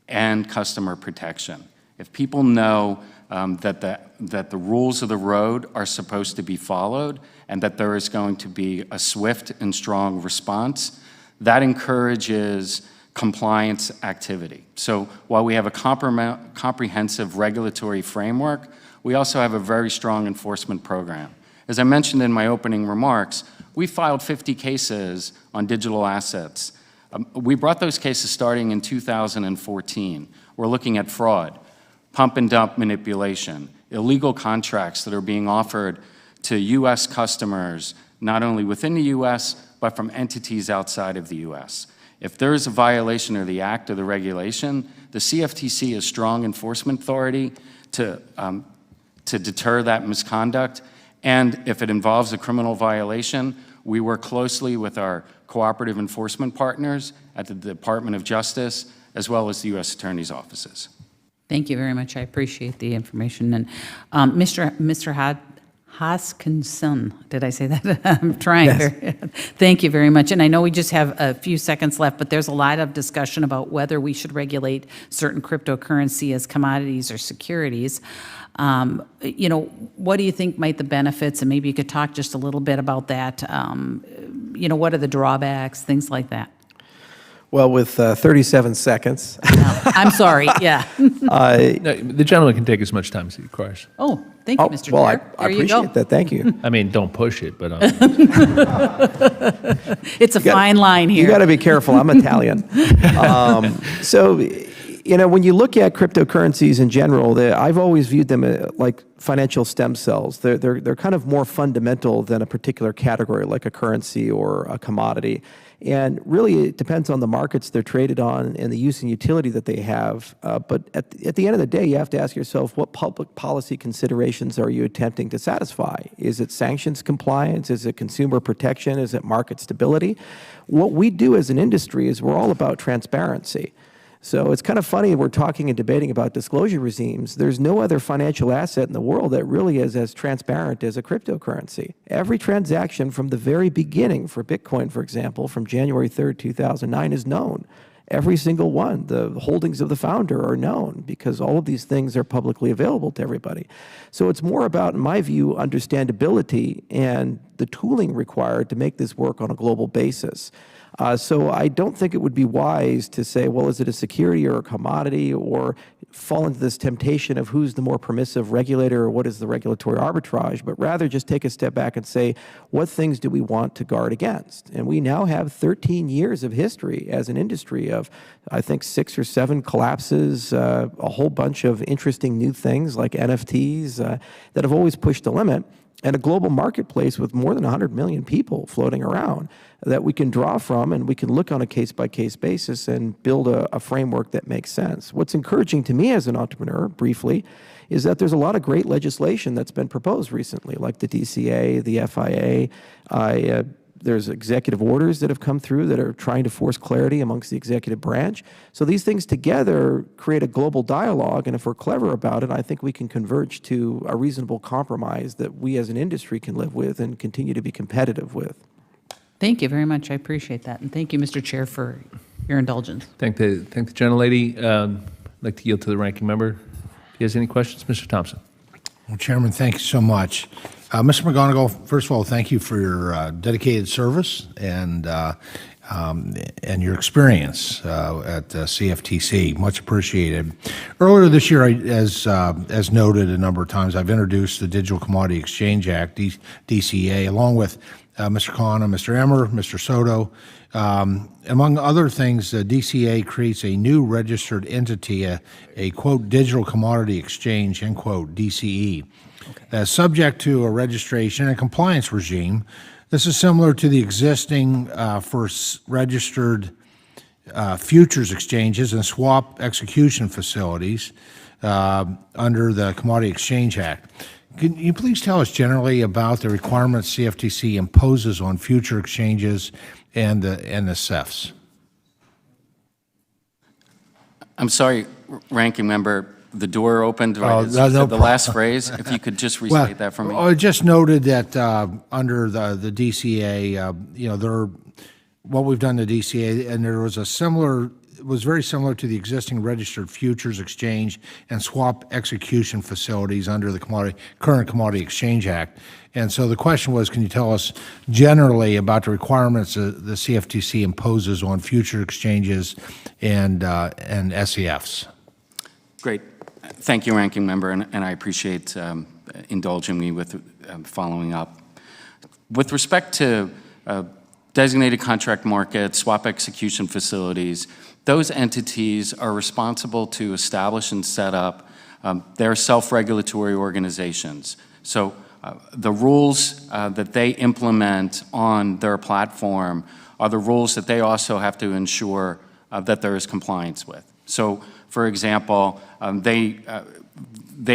and customer protection. If people know that the rules of the road are supposed to be followed and that there is going to be a swift and strong response, that encourages compliance activity. So while we have a comprehensive regulatory framework, we also have a very strong enforcement program. As I mentioned in my opening remarks, we filed 50 cases on digital assets. We brought those cases starting in 2014. We're looking at fraud, pump and dump manipulation, illegal contracts that are being offered to U.S. customers, not only within the U.S., but from entities outside of the U.S. If there is a violation of the act or the regulation, the CFTC has strong enforcement authority to deter that misconduct. And if it involves a criminal violation, we work closely with our cooperative enforcement partners at the Department of Justice, as well as the U.S. Attorney's offices. Thank you very much. I appreciate the information. And Mr. Hoskinson, did I say that? I'm trying. Yes. Thank you very much. And I know we just have a few seconds left, but there's a lot of discussion about whether we should regulate certain cryptocurrency as commodities or securities. What do you think might the benefits, and maybe you could talk just a little bit about that. What are the drawbacks, things like that? Well, with 37 seconds. I'm sorry, yeah. No, the gentleman can take as much time as he requires. Oh, thank you, Mr. Well, Chair. I There you go. appreciate that. Thank you. I mean, don't push it, but It's a fine line here. You got to be careful. I'm Italian. When you look at cryptocurrencies in general, I've always viewed them like financial stem cells. They're kind of more fundamental than a particular category, like a currency or a commodity. And really, it depends on the markets they're traded on and the use and utility that they have. But at the end of the day, you have to ask yourself, what public policy considerations are you attempting to satisfy? Is it sanctions compliance? Is it consumer protection? Is it market stability? What we do as an industry is we're all about transparency. So it's kind of funny we're talking and debating about disclosure regimes. There's no other financial asset in the world that really is as transparent as a cryptocurrency. Every transaction from the very beginning for Bitcoin, for example, from January 3rd, 2009 is known. Every single one, the holdings of the founder are known because all of these things are publicly available to everybody. So it's more about, in my view, understandability and the tooling required to make this work on a global basis. So I don't think it would be wise to say, well, is it a security or a commodity, or fall into this temptation of who's the more permissive regulator or what is the regulatory arbitrage, but rather just take a step back and say, what things do we want to guard against? And we now have 13 years of history as an industry of, I think, 6 or 7 collapses, a whole bunch of interesting new things like NFTs that have always pushed the limit, and a global marketplace with more than 100 million people floating around that we can draw from, and we can look on a case-by-case basis and build a framework that makes sense. What's encouraging to me as an entrepreneur, briefly, is that there's a lot of great legislation that's been proposed recently, like the DCA, the FIA. There's executive orders that have come through that are trying to force clarity amongst the executive branch. So these things together create a global dialogue, and if we're clever about it, I think we can converge to a reasonable compromise that we as an industry can live with and continue to be competitive with. Thank you very much. I appreciate that. And thank you, Mr. Chair, for your indulgence. thank the gentlelady. I'd like to yield to the ranking member. If he has any questions, Mr. Thompson. Well, Chairman, thank you so much. Mr. McGonigal, first of all, thank you for your dedicated service and your experience at CFTC. Much appreciated. Earlier this year, as noted a number of times, I've introduced the Digital Commodity Exchange Act, DCA, along with Mr. Khanna, Mr. Emmer, Mr. Soto. Among other things, the DCA creates a new registered entity, a quote, digital commodity exchange, end quote, DCE, that's subject to a registration and compliance regime. This is similar to the existing registered futures exchanges and swap execution facilities under the Commodity Exchange Act. Can you please tell us generally about the requirements CFTC imposes on future exchanges and the CEFs? I'm sorry, Ranking Member, the door opened right as you no said the problem. last phrase. If you could just restate that for me. I just noted that under the DCA, what we've done to DCA, and there was it was very similar to the existing registered futures exchange and swap execution facilities under the current Commodity Exchange Act. And so the question was, can you tell us generally about the requirements the CFTC imposes on future exchanges and SEFs? Great. Thank you, Ranking Member, and I appreciate indulging me with following up. With respect to designated contract markets, swap execution facilities, those entities are responsible to establish and set up their self-regulatory organizations. So the rules that they implement on their platform are the rules that they also have to ensure that there is compliance with. So, for example, they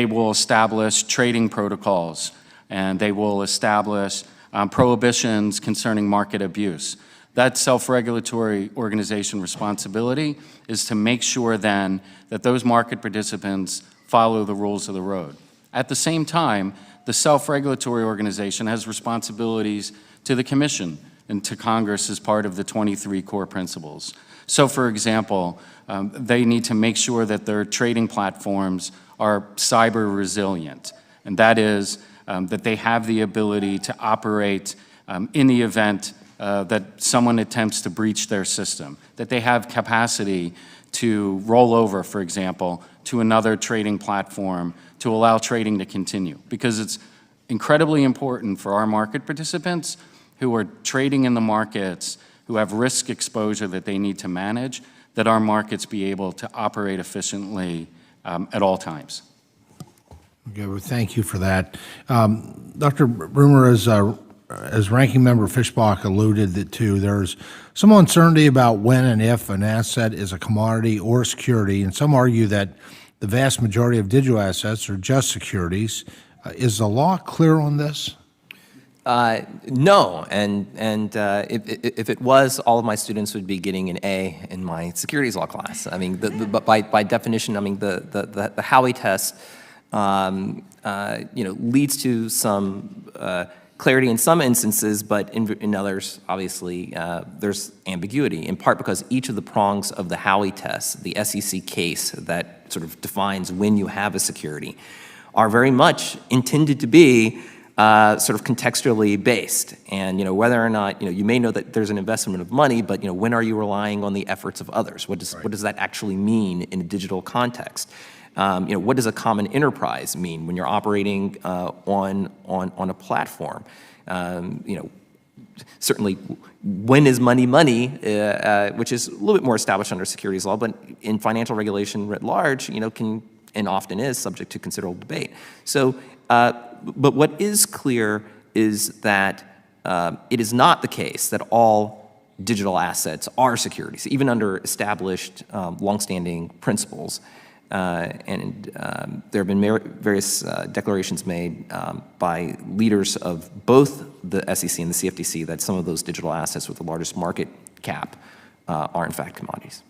will establish trading protocols, and they will establish prohibitions concerning market abuse. That self-regulatory organization responsibility is to make sure then that those market participants follow the rules of the road. At the same time, the self-regulatory organization has responsibilities to the Commission and to Congress as part of the 23 core principles. So, for example, they need to make sure that their trading platforms are cyber resilient, and that is that they have the ability to operate in the event that someone attempts to breach their system, that they have capacity to roll over, for example, to another trading platform to allow trading to continue. Because it's incredibly important for our market participants who are trading in the markets, who have risk exposure that they need to manage, that our markets be able to operate efficiently at all times. Okay, well, thank you for that. Dr. Broomer, as Ranking Member Fishbach alluded to, there's some uncertainty about when and if an asset is a commodity or a security, and some argue that the vast majority of digital assets are just securities. Is the law clear on this? No, and if it was, all of my students would be getting an A in my securities law class. I mean, but by definition, I mean the Howey test, leads to some clarity in some instances, but in others, obviously, there's ambiguity. In part because each of the prongs of the Howey test, the SEC case that sort of defines when you have a security, are very much intended to be sort of contextually based. And whether or not you may know that there's an investment of money, but when are you relying on the efforts of others? What does that actually mean in a digital context? What does a common enterprise mean when you're operating on a platform? Certainly, when is money money, which is a little bit more established under securities law, but in financial regulation writ large, can and often is subject to considerable debate. So, but what is clear is that it is not the case that all digital assets are securities, even under established longstanding principles. And there have been various declarations made by leaders of both the SEC and the CFTC that some of those digital assets with the largest market cap are in fact commodities.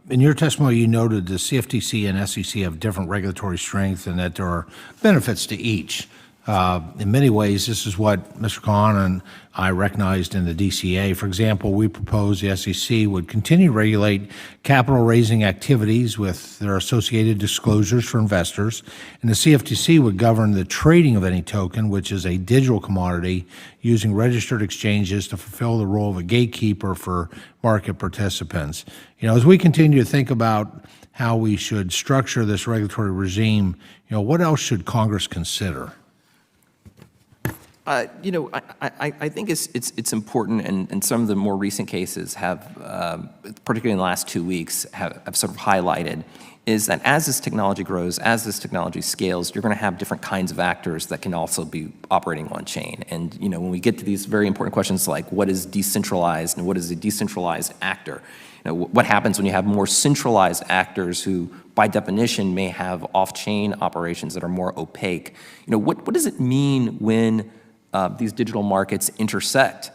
In your testimony, you noted the CFTC and SEC have different regulatory strength and that there are benefits to each. In many ways, this is what Mr. Khan and I recognized in the DCA. For example, we propose the SEC would continue to regulate capital raising activities with their associated disclosures for investors, and the CFTC would govern the trading of any token, which is a digital commodity, using registered exchanges to fulfill the role of a gatekeeper for market participants. As we continue to think about how we should structure this regulatory regime, what else should Congress consider? I think it's important, and some of the more recent cases have, particularly in the last 2 weeks, have sort of highlighted, is that as this technology grows, as this technology scales, you're going to have different kinds of actors that can also be operating on chain. And when we get to these very important questions like what is decentralized and what is a decentralized actor, what happens when you have more centralized actors who, by definition, may have off-chain operations that are more opaque? What does it mean when these digital markets intersect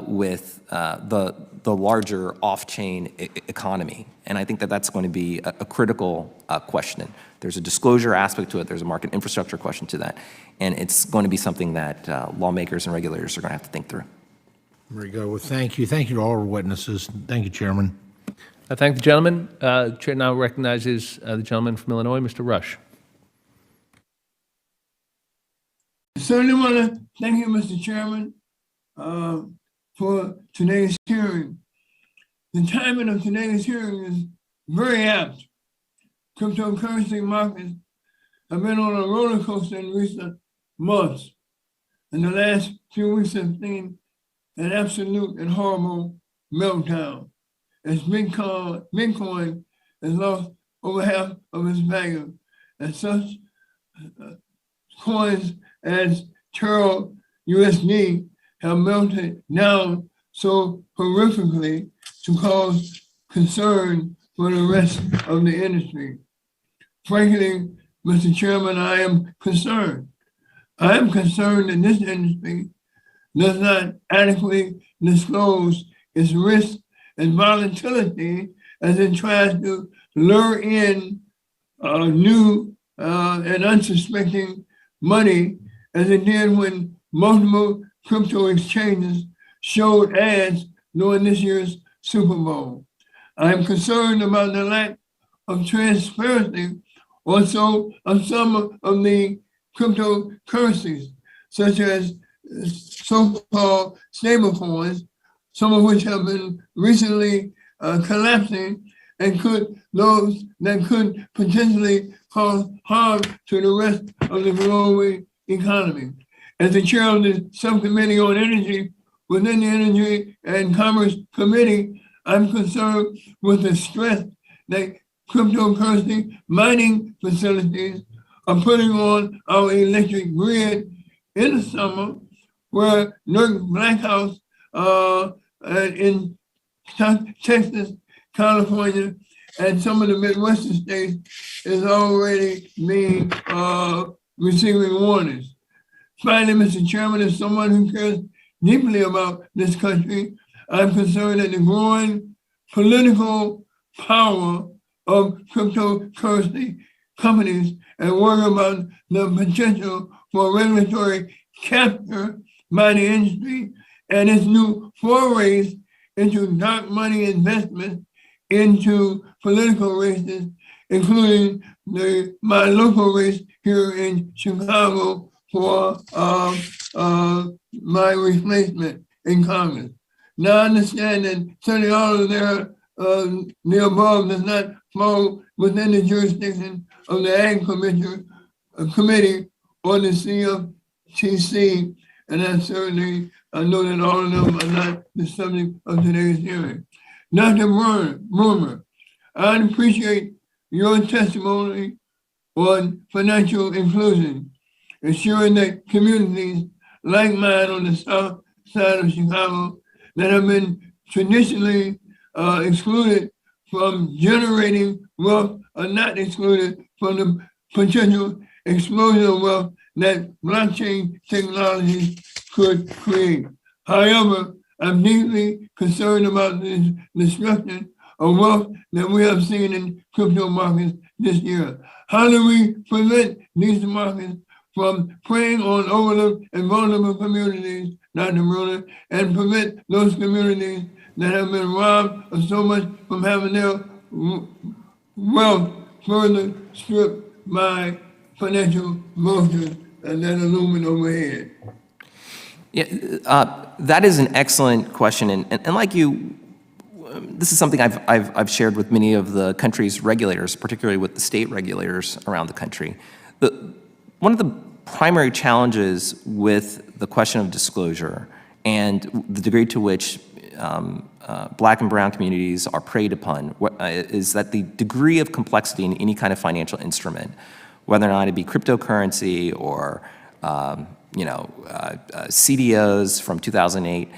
with the larger off-chain economy? And I think that that's going to be a critical question. There's a disclosure aspect to it. There's a market infrastructure question to that. And it's going to be something that lawmakers and regulators are going to have to think through. Very good. Well, thank you. Thank you to all our witnesses. Thank you, Chairman. I thank the gentleman. Chair now recognizes the gentleman from Illinois, Mr. Rush. Certainly want to thank you, Mr. Chairman, for today's hearing. The timing of today's hearing is very apt. Cryptocurrency markets have been on a roller coaster in recent months. And the last few weeks have seen an absolute and horrible meltdown as Bitcoin has lost over half of its value. And such coins as Thurs USD have melted down so horrifically to cause concern for the rest of the industry. Frankly, Mr. Chairman, I am concerned. I am concerned that this industry does not adequately disclose its risk and volatility as it tries to lure in new and unsuspecting money, as it did when multiple crypto exchanges showed ads during this year's Super Bowl. I am concerned about the lack of transparency also of some of the cryptocurrencies, such as so-called stablecoins, some of which have been recently collapsing, and those that could potentially cause harm to the rest of the global economy. As the chair of the subcommittee on energy within the Energy and Commerce Committee, I'm concerned with the stress that cryptocurrency mining facilities are putting on our electric grid in the summer, where blackouts in Texas, California, and some of the Midwestern states is already being receiving warnings. Finally, Mr. Chairman, as someone who cares deeply about this country, I'm concerned that the growing political power of cryptocurrency companies and worry about the potential for regulatory capture by the industry and its new forays into dark money investments into political races, including my local race here in Chicago for my replacement in Congress. Now I understand that certainly all of the above does not fall within the jurisdiction of the Ag Committee or the CFTC, and I certainly know that all of them are not the subject of today's hearing. Dr. Broomer, I appreciate your testimony on financial inclusion, ensuring that communities like mine on the south side of Chicago that have been traditionally excluded from generating wealth are not excluded from the potential explosion of wealth that blockchain technology could create. However, I'm deeply concerned about the destruction of wealth that we have seen in crypto markets this year. How do we prevent these markets from preying on overlooked and vulnerable communities, Dr. Bruner, and prevent those communities that have been robbed of so much from having their wealth further stripped by financial vultures and that illuminate overhead? Yeah, that is an excellent question, and like you, this is something I've shared with many of the country's regulators, particularly with the state regulators around the country. One of the primary challenges with the question of disclosure and the degree to which Black and brown communities are preyed upon is that the degree of complexity in any kind of financial instrument, whether or not it be cryptocurrency or CDOs from 2008,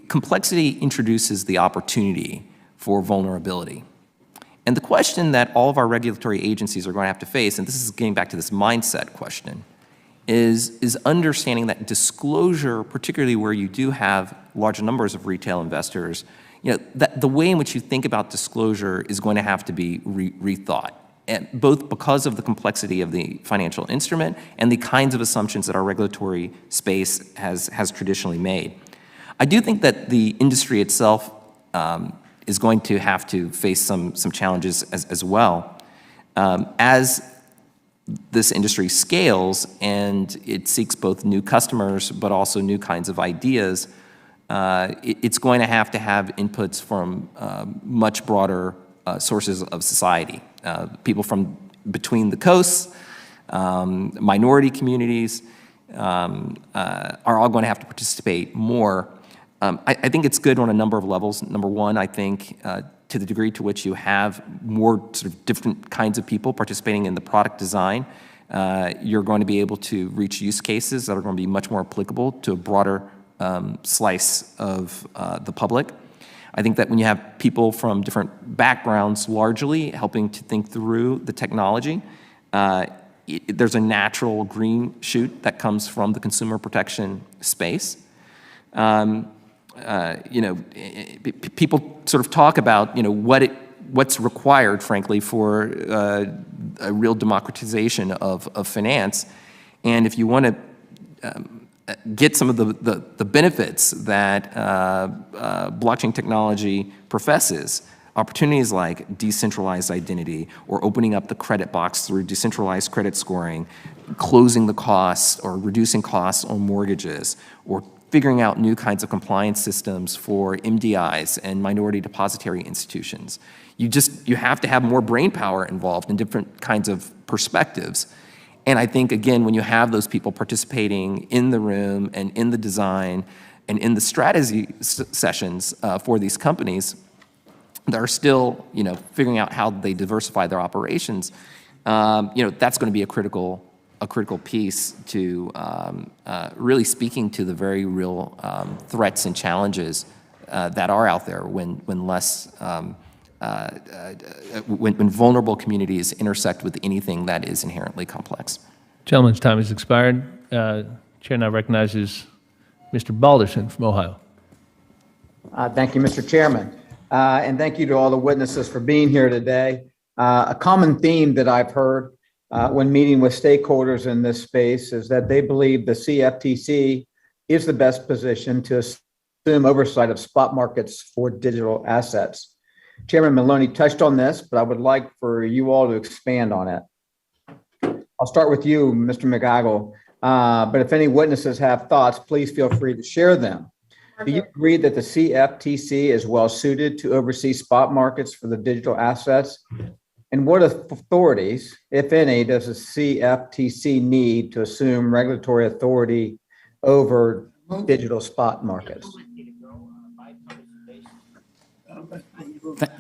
complexity introduces the opportunity for vulnerability. And the question that all of our regulatory agencies are going to have to face, and this is getting back to this mindset question, is understanding that disclosure, particularly where you do have large numbers of retail investors, that the way in which you think about disclosure is going to have to be rethought, and both because of the complexity of the financial instrument and the kinds of assumptions that our regulatory space has traditionally made. I do think that the industry itself is going to have to face some challenges as well. As this industry scales and it seeks both new customers but also new kinds of ideas, it's going to have inputs from much broader sources of society. People from between the coasts, minority communities, are all going to have to participate more. I think it's good on a number of levels. Number one, I think to the degree to which you have more sort of different kinds of people participating in the product design, you're going to be able to reach use cases that are going to be much more applicable to a broader slice of the public. I think that when you have people from different backgrounds largely helping to think through the technology, there's a natural green shoot that comes from the consumer protection space. People sort of talk about what's required, frankly, for a real democratization of finance, and if you want to get some of the benefits that blockchain technology professes, opportunities like decentralized identity or opening up the credit box through decentralized credit scoring, closing the costs or reducing costs on mortgages, or figuring out new kinds of compliance systems for MDIs and minority depository institutions. You have to have more brain power involved in different kinds of perspectives. And I think, again, when you have those people participating in the room and in the design and in the strategy sessions for these companies that are still, figuring out how they diversify their operations, that's going to be a critical piece to really speaking to the very real threats and challenges that are out there when vulnerable communities intersect with anything that is inherently complex. Gentleman's time has expired. Chair now recognizes Mr. Balderson from Ohio. Thank you, Mr. Chairman. And thank you to all the witnesses for being here today. A common theme that I've heard when meeting with stakeholders in this space is that they believe the CFTC is the best position to assume oversight of spot markets for digital assets. Chairman Maloney touched on this, but I would like for you all to expand on it. I'll start with you, Mr. McGaggle, but if any witnesses have thoughts, please feel free to share them. Do you agree that the CFTC is well suited to oversee spot markets for the digital assets? And what authorities, if any, does the CFTC need to assume regulatory authority over digital spot markets?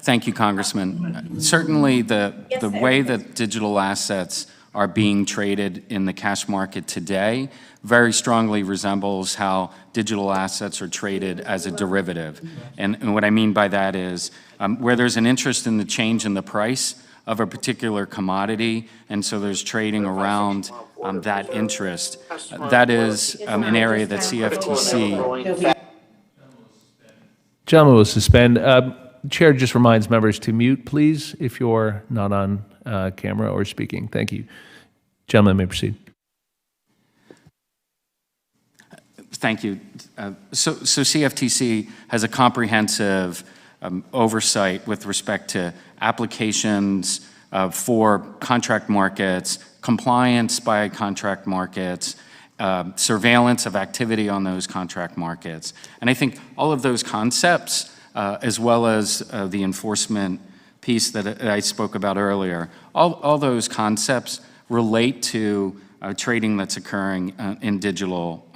Thank you, Congressman. Certainly the way that digital assets are being traded in the cash market today very strongly resembles how digital assets are traded as a derivative. And what I mean by that is where there's an interest in the change in the price of a particular commodity, and so there's trading around that interest. That is an area that CFTC... Gentleman will suspend. Chair just reminds members to mute, please, if you're not on camera or speaking. Thank you. Gentleman may proceed. Thank you. So CFTC has a comprehensive oversight with respect to applications for contract markets, compliance by contract markets, surveillance of activity on those contract markets. And I think all of those concepts, as well as the enforcement piece that I spoke about earlier, all those concepts relate to trading that's occurring in digital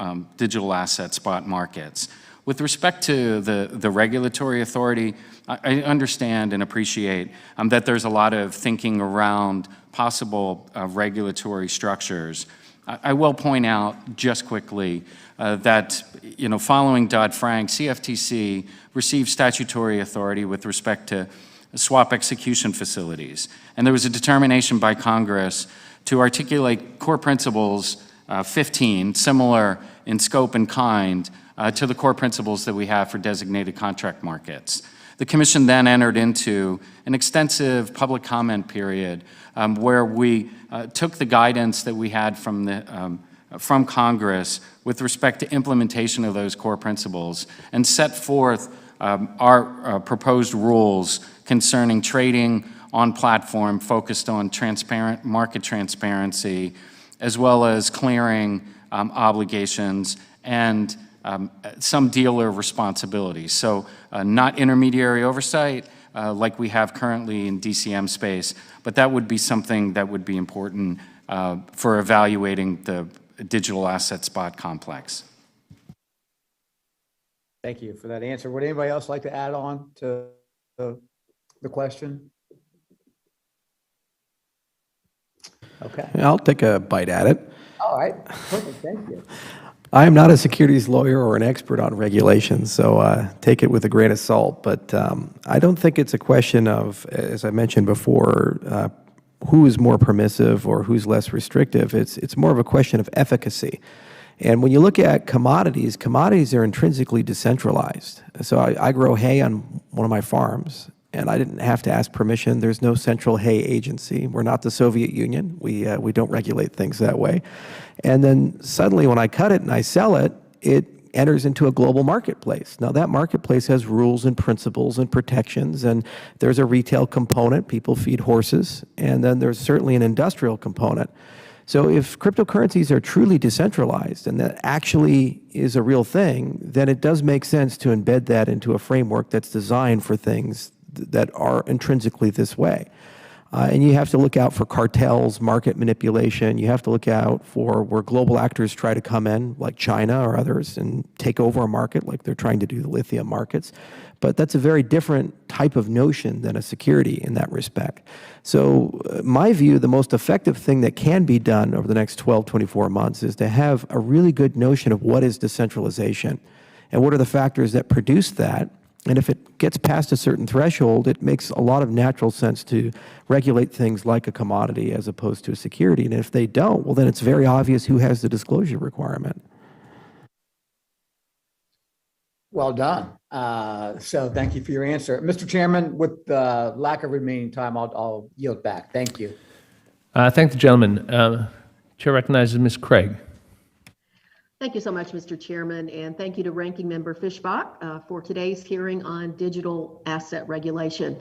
asset spot markets. With respect to the regulatory authority, I understand and appreciate that there's a lot of thinking around possible regulatory structures. I will point out just quickly that, following Dodd-Frank, CFTC received statutory authority with respect to swap execution facilities. And there was a determination by Congress to articulate core principles 15, similar in scope and kind, to the core principles that we have for designated contract markets. The Commission then entered into an extensive public comment period where we took the guidance that we had from Congress with respect to implementation of those core principles and set forth our proposed rules concerning trading on platform focused on transparent market transparency, as well as clearing obligations and some dealer responsibilities. So not intermediary oversight like we have currently in DCM space, but that would be something that would be important for evaluating the digital asset spot complex. Thank you for that answer. Would anybody else like to add on to the question? Okay. I'll take a bite at it. All right. Perfect. Thank you. I am not a securities lawyer or an expert on regulations, so take it with a grain of salt. But I don't think it's a question of, as I mentioned before, who is more permissive or who's less restrictive. It's more of a question of efficacy. And when you look at commodities, commodities are intrinsically decentralized. So I grow hay on one of my farms, and I didn't have to ask permission. There's no central hay agency. We're not the Soviet Union. We don't regulate things that way. And then suddenly when I cut it and I sell it, it enters into a global marketplace. Now that marketplace has rules and principles and protections, and there's a retail component. People feed horses. And then there's certainly an industrial component. So if cryptocurrencies are truly decentralized and that actually is a real thing, then it does make sense to embed that into a framework that's designed for things that are intrinsically this way. And you have to look out for cartels, market manipulation. You have to look out for where global actors try to come in, like China or others, and take over a market like they're trying to do the lithium markets. But that's a very different type of notion than a security in that respect. So my view, the most effective thing that can be done over the next 12, 24 months is to have a really good notion of what is decentralization and what are the factors that produce that. And if it gets past a certain threshold, it makes a lot of natural sense to regulate things like a commodity as opposed to a security. And if they don't, well, then it's very obvious who has the disclosure requirement. Well done. So thank you for your answer. Mr. Chairman, with the lack of remaining time, I'll yield back. Thank you. Thank the gentleman. Chair recognizes Ms. Craig. Thank you so much, Mr. Chairman, and thank you to Ranking Member Fischbach for today's hearing on digital asset regulation.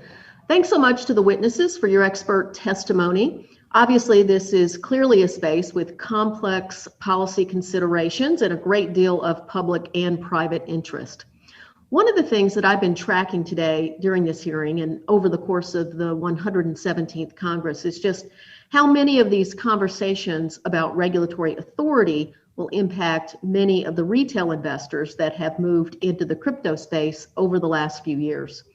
Thanks so much to the witnesses for your expert testimony. Obviously, this is clearly a space with complex policy considerations and a great deal of public and private interest. One of the things that I've been tracking today during this hearing and over the course of the 117th Congress is just how many of these conversations about regulatory authority will impact many of the retail investors that have moved into the crypto space over the last few years.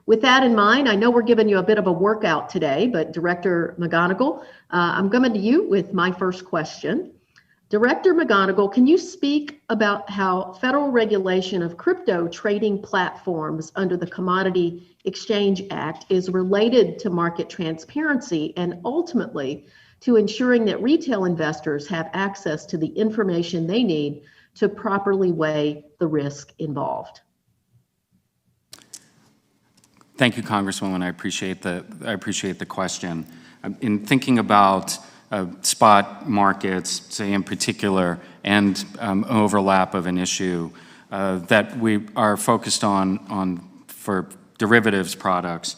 With that in mind, I know we're giving you a bit of a workout today, but Director McGonigal, I'm coming to you with my first question. Director McGonigal, can you speak about how federal regulation of crypto trading platforms under the Commodity Exchange Act is related to market transparency and ultimately to ensuring that retail investors have access to the information they need to properly weigh the risk involved? Thank you, Congresswoman. I appreciate the question. In thinking about spot markets, say in particular, and overlap of an issue that we are focused on for derivatives products,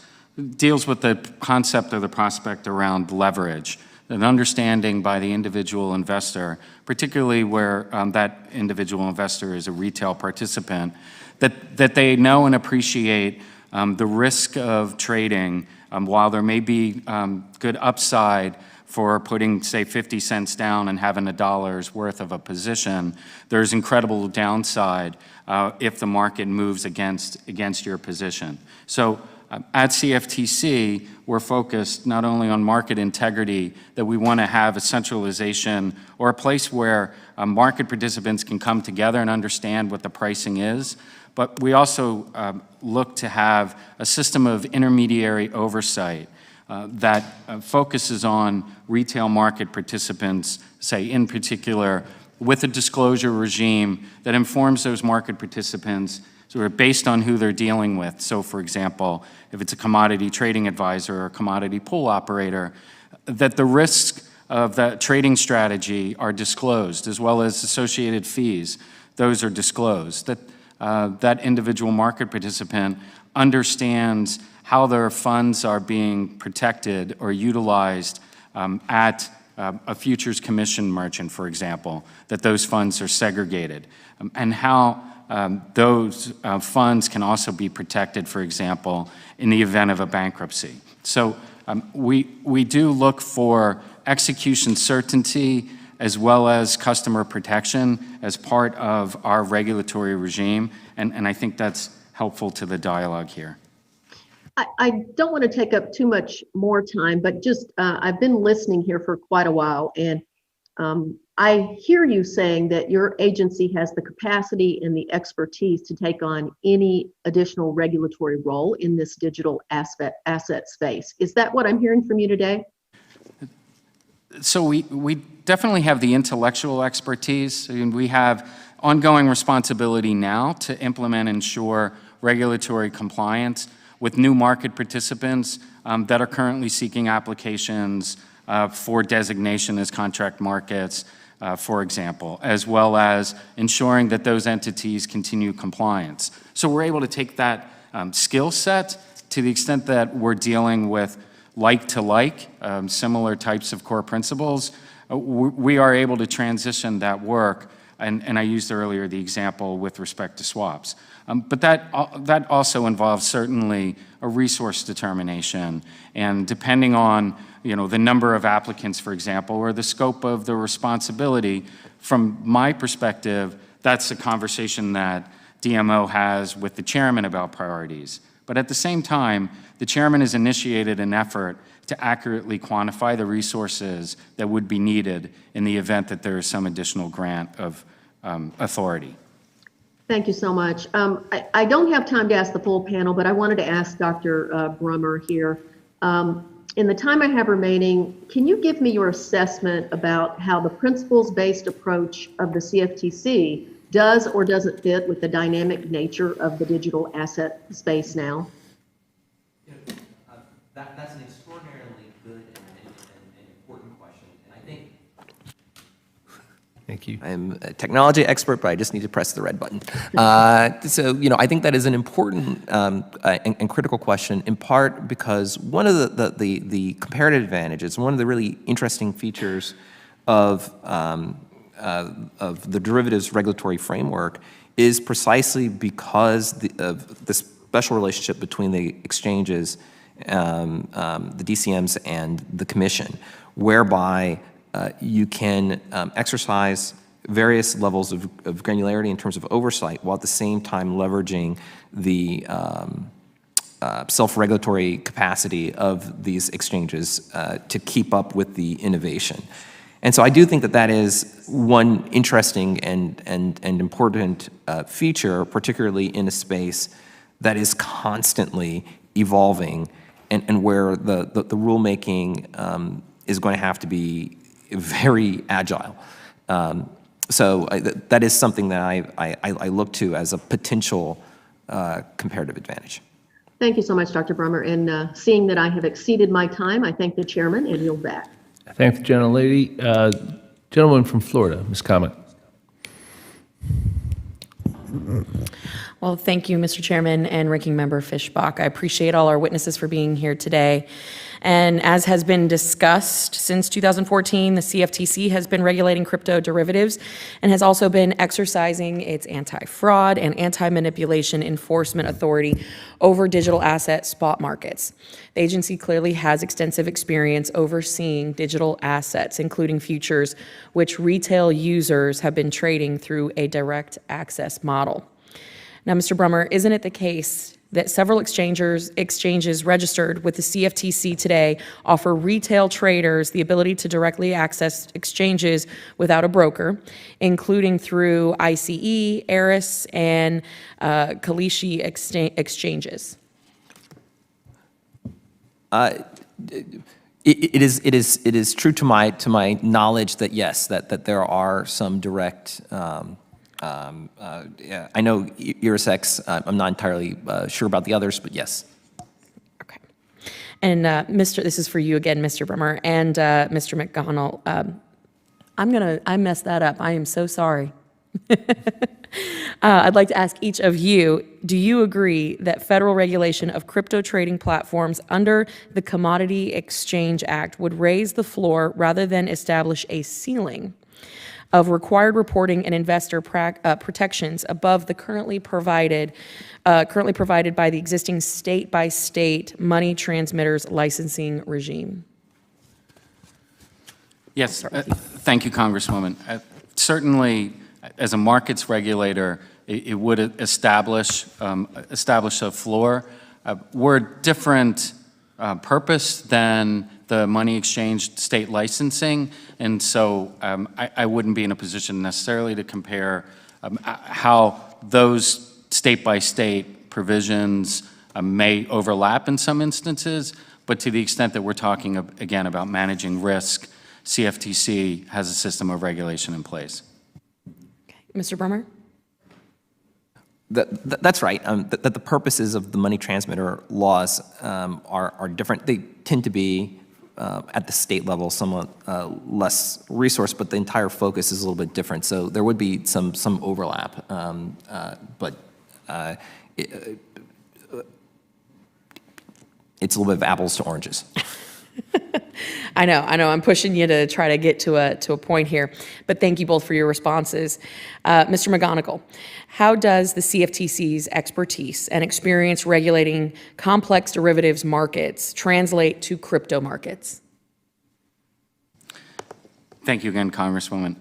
deals with the concept or the prospect around leverage, an understanding by the individual investor, particularly where that individual investor is a retail participant, that they know and appreciate the risk of trading, while there may be good upside for putting, say, 50 cents down and having a dollar's worth of a position, there's incredible downside if the market moves against your position. So at CFTC, we're focused not only on market integrity, that we want to have a centralization or a place where market participants can come together and understand what the pricing is, but we also look to have a system of intermediary oversight that focuses on retail market participants, say in particular, with a disclosure regime that informs those market participants sort of based on who they're dealing with. So for example, if it's a commodity trading advisor or a commodity pool operator, that the risks of that trading strategy are disclosed, as well as associated fees. Those are disclosed. That that individual market participant understands how their funds are being protected or utilized at a futures commission merchant, for example, that those funds are segregated, and how those funds can also be protected, for example, in the event of a bankruptcy. So we do look for execution certainty as well as customer protection as part of our regulatory regime, and I think that's helpful to the dialogue here. I don't want to take up too much more time, but just I've been listening here for quite a while, and I hear you saying that your agency has the capacity and the expertise to take on any additional regulatory role in this digital asset space. Is that what I'm hearing from you today? So we definitely have the intellectual expertise, and we have ongoing responsibility now to implement and ensure regulatory compliance with new market participants that are currently seeking applications for designation as contract markets, for example, as well as ensuring that those entities continue compliance. So we're able to take that skill set to the extent that we're dealing with like-to-like, similar types of core principles. We are able to transition that work, and I used earlier the example with respect to swaps. But that also involves certainly a resource determination, and depending on the number of applicants, for example, or the scope of the responsibility, from my perspective, that's a conversation that DMO has with the chairman about priorities. But at the same time, the chairman has initiated an effort to accurately quantify the resources that would be needed in the event that there is some additional grant of authority. Thank you so much. I don't have time to ask the full panel, but I wanted to ask Dr. Brummer here. In the time I have remaining, can you give me your assessment about how the principles-based approach of the CFTC does or doesn't fit with the dynamic nature of the digital asset space now? That's an extraordinarily good and important question, and I think Thank you. I'm a technology expert, but I just need to press the red button. So, I think that is an important and critical question, in part because one of the comparative advantages, one of the really interesting features of the derivatives regulatory framework is precisely because of the special relationship between the exchanges, the DCMs, and the commission, whereby you can exercise various levels of granularity in terms of oversight, while at the same time leveraging the self-regulatory capacity of these exchanges to keep up with the innovation. And so I do think that that is one interesting and important feature, particularly in a space that is constantly evolving, and where the rulemaking is going to have to be very agile. So that is something that I look to as a potential comparative advantage. Thank you so much, Dr. Brummer. And seeing that I have exceeded my time, I thank the chairman and yield back. Thank the gentlelady. Gentleman from Florida, Ms. Kama. Well, thank you, Mr. Chairman and Ranking Member Fischbach. I appreciate all our witnesses for being here today. And as has been discussed since 2014, the CFTC has been regulating crypto derivatives and has also been exercising its anti-fraud and anti-manipulation enforcement authority over digital asset spot markets. The agency clearly has extensive experience overseeing digital assets, including futures, which retail users have been trading through a direct access model. Now, Mr. Brummer, isn't it the case that several exchanges registered with the CFTC today offer retail traders the ability to directly access exchanges without a broker, including through ICE, Eris, and Kalishi exchanges? It is true to my knowledge that yes, that there are some direct. Yeah, I know ErisX. I'm not entirely sure about the others, but yes. Okay. And this is for you again, Mr. Brummer, and Mr. McGonnell. I messed that up. I am so sorry. I'd like to ask each of you, do you agree that federal regulation of crypto trading platforms under the Commodity Exchange Act would raise the floor rather than establish a ceiling of required reporting and investor protections above the currently provided by the existing state-by-state money transmitters licensing regime? Yes, thank you, Congresswoman. Certainly, as a markets regulator, it would establish a floor. We're a different purpose than the money exchange state licensing, and so I wouldn't be in a position necessarily to compare how those state-by-state provisions may overlap in some instances, but to the extent that we're talking, again, about managing risk, CFTC has a system of regulation in place. Okay. Mr. Brummer? That's right. That the purposes of the money transmitter laws are different. They tend to be at the state level somewhat less resource, but the entire focus is a little bit different. So there would be some overlap, but it's a little bit of apples to oranges. I know. I'm pushing you to try to get to a point here, but thank you both for your responses. Mr. McGonigal, how does the CFTC's expertise and experience regulating complex derivatives markets translate to crypto markets? Thank you again, Congresswoman.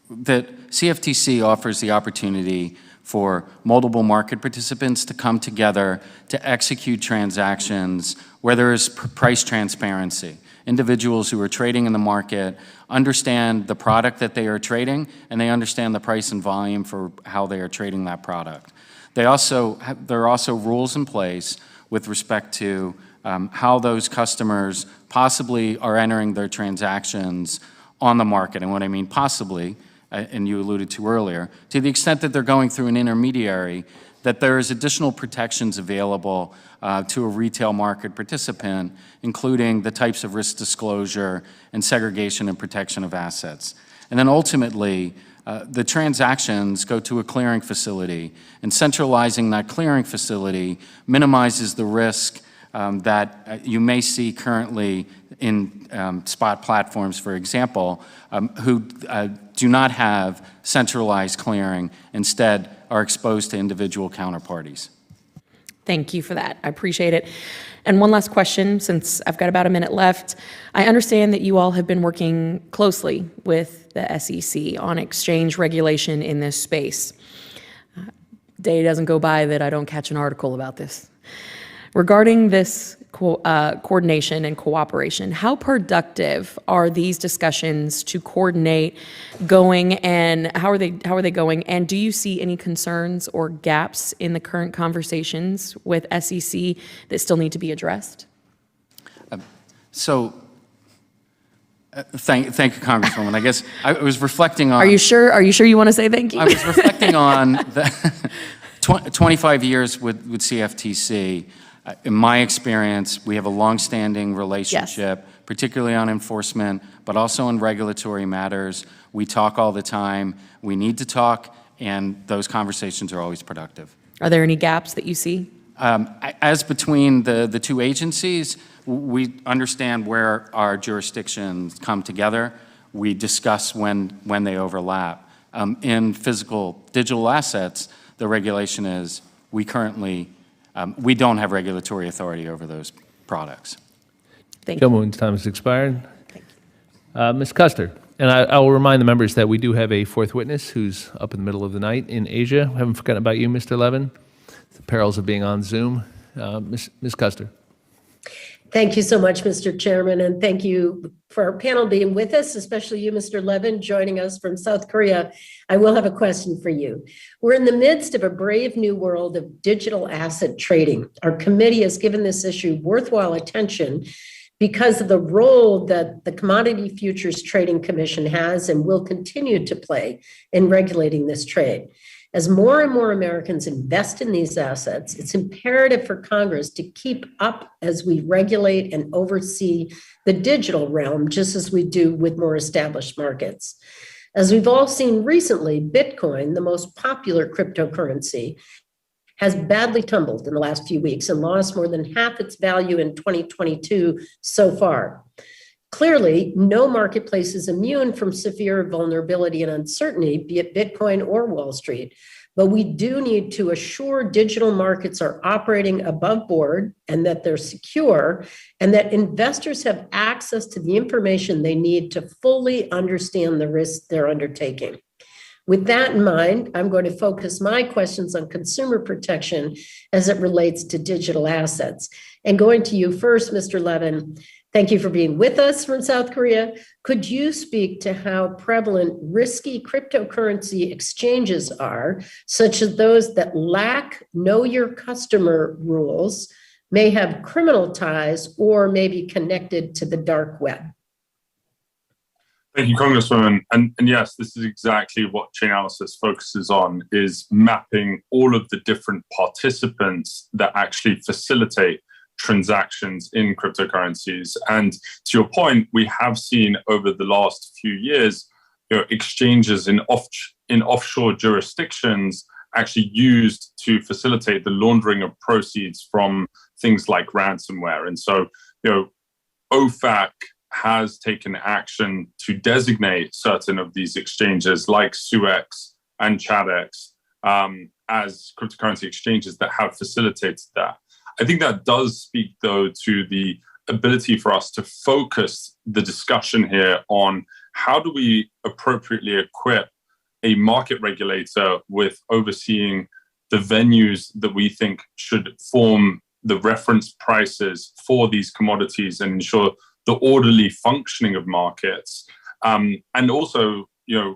The CFTC offers the opportunity for multiple market participants to come together to execute transactions where there is price transparency. Individuals who are trading in the market understand the product that they are trading, and they understand the price and volume for how they are trading that product. There are also rules in place with respect to how those customers possibly are entering their transactions on the market. And what I mean possibly, and you alluded to earlier, to the extent that they're going through an intermediary, that there is additional protections available to a retail market participant, including the types of risk disclosure and segregation and protection of assets. And then ultimately, the transactions go to a clearing facility, and centralizing that clearing facility minimizes the risk that you may see currently in spot platforms, for example, who do not have centralized clearing, instead are exposed to individual counterparties. Thank you for that. I appreciate it. And one last question, since I've got about a minute left. I understand that you all have been working closely with the SEC on exchange regulation in this space. Day doesn't go by that I don't catch an article about this. Regarding this coordination and cooperation, how productive are these discussions to coordinate going, and how are they going? And do you see any concerns or gaps in the current conversations with SEC that still need to be addressed? Thank you, Congresswoman. I guess I was reflecting on. Are you sure you want to say thank you? I was reflecting on the 25 years with CFTC. In my experience, we have a long-standing relationship, yes, particularly on enforcement, but also on regulatory matters. We talk all the time. We need to talk, and those conversations are always productive. Are there any gaps that you see? As between the two agencies, We understand where our jurisdictions come together. We discuss when they overlap. In physical digital assets, the regulation is we currently, we don't have regulatory authority over those products. Thank you. Gentleman's time has expired. Ms. Custer, and I will remind the members that we do have a fourth witness who's up in the middle of the night in Asia. We haven't forgotten about you, Mr. Levin. The perils of being on Zoom. Ms. Custer. Thank you so much, Mr. Chairman, and thank you for our panel being with us, especially you, Mr. Levin, joining us from South Korea. I will have a question for you. We're in the midst of a brave new world of digital asset trading. Our committee has given this issue worthwhile attention because of the role that the Commodity Futures Trading Commission has and will continue to play in regulating this trade. As more and more Americans invest in these assets, it's imperative for Congress to keep up as we regulate and oversee the digital realm, just as we do with more established markets. As we've all seen recently, Bitcoin, the most popular cryptocurrency, has badly tumbled in the last few weeks and lost more than half its value in 2022 so far. Clearly, no marketplace is immune from severe vulnerability and uncertainty, be it Bitcoin or Wall Street. But we do need to assure digital markets are operating above board and that they're secure and that investors have access to the information they need to fully understand the risks they're undertaking. With that in mind, I'm going to focus my questions on consumer protection as it relates to digital assets. And going to you first, Mr. Levin, thank you for being with us from South Korea. Could you speak to how prevalent risky cryptocurrency exchanges are, such as those that lack know your customer rules, may have criminal ties, or may be connected to the dark web? Thank you, Congresswoman. And yes, this is exactly what Chainalysis focuses on, is mapping all of the different participants that actually facilitate transactions in cryptocurrencies. And to your point, we have seen over the last few years, exchanges in offshore jurisdictions actually used to facilitate the laundering of proceeds from things like ransomware. And so, OFAC has taken action to designate certain of these exchanges like SUEX and ChadX as cryptocurrency exchanges that have facilitated that. I think that does speak, though, to the ability for us to focus the discussion here on how do we appropriately equip a market regulator with overseeing the venues that we think should form the reference prices for these commodities and ensure the orderly functioning of markets. And also,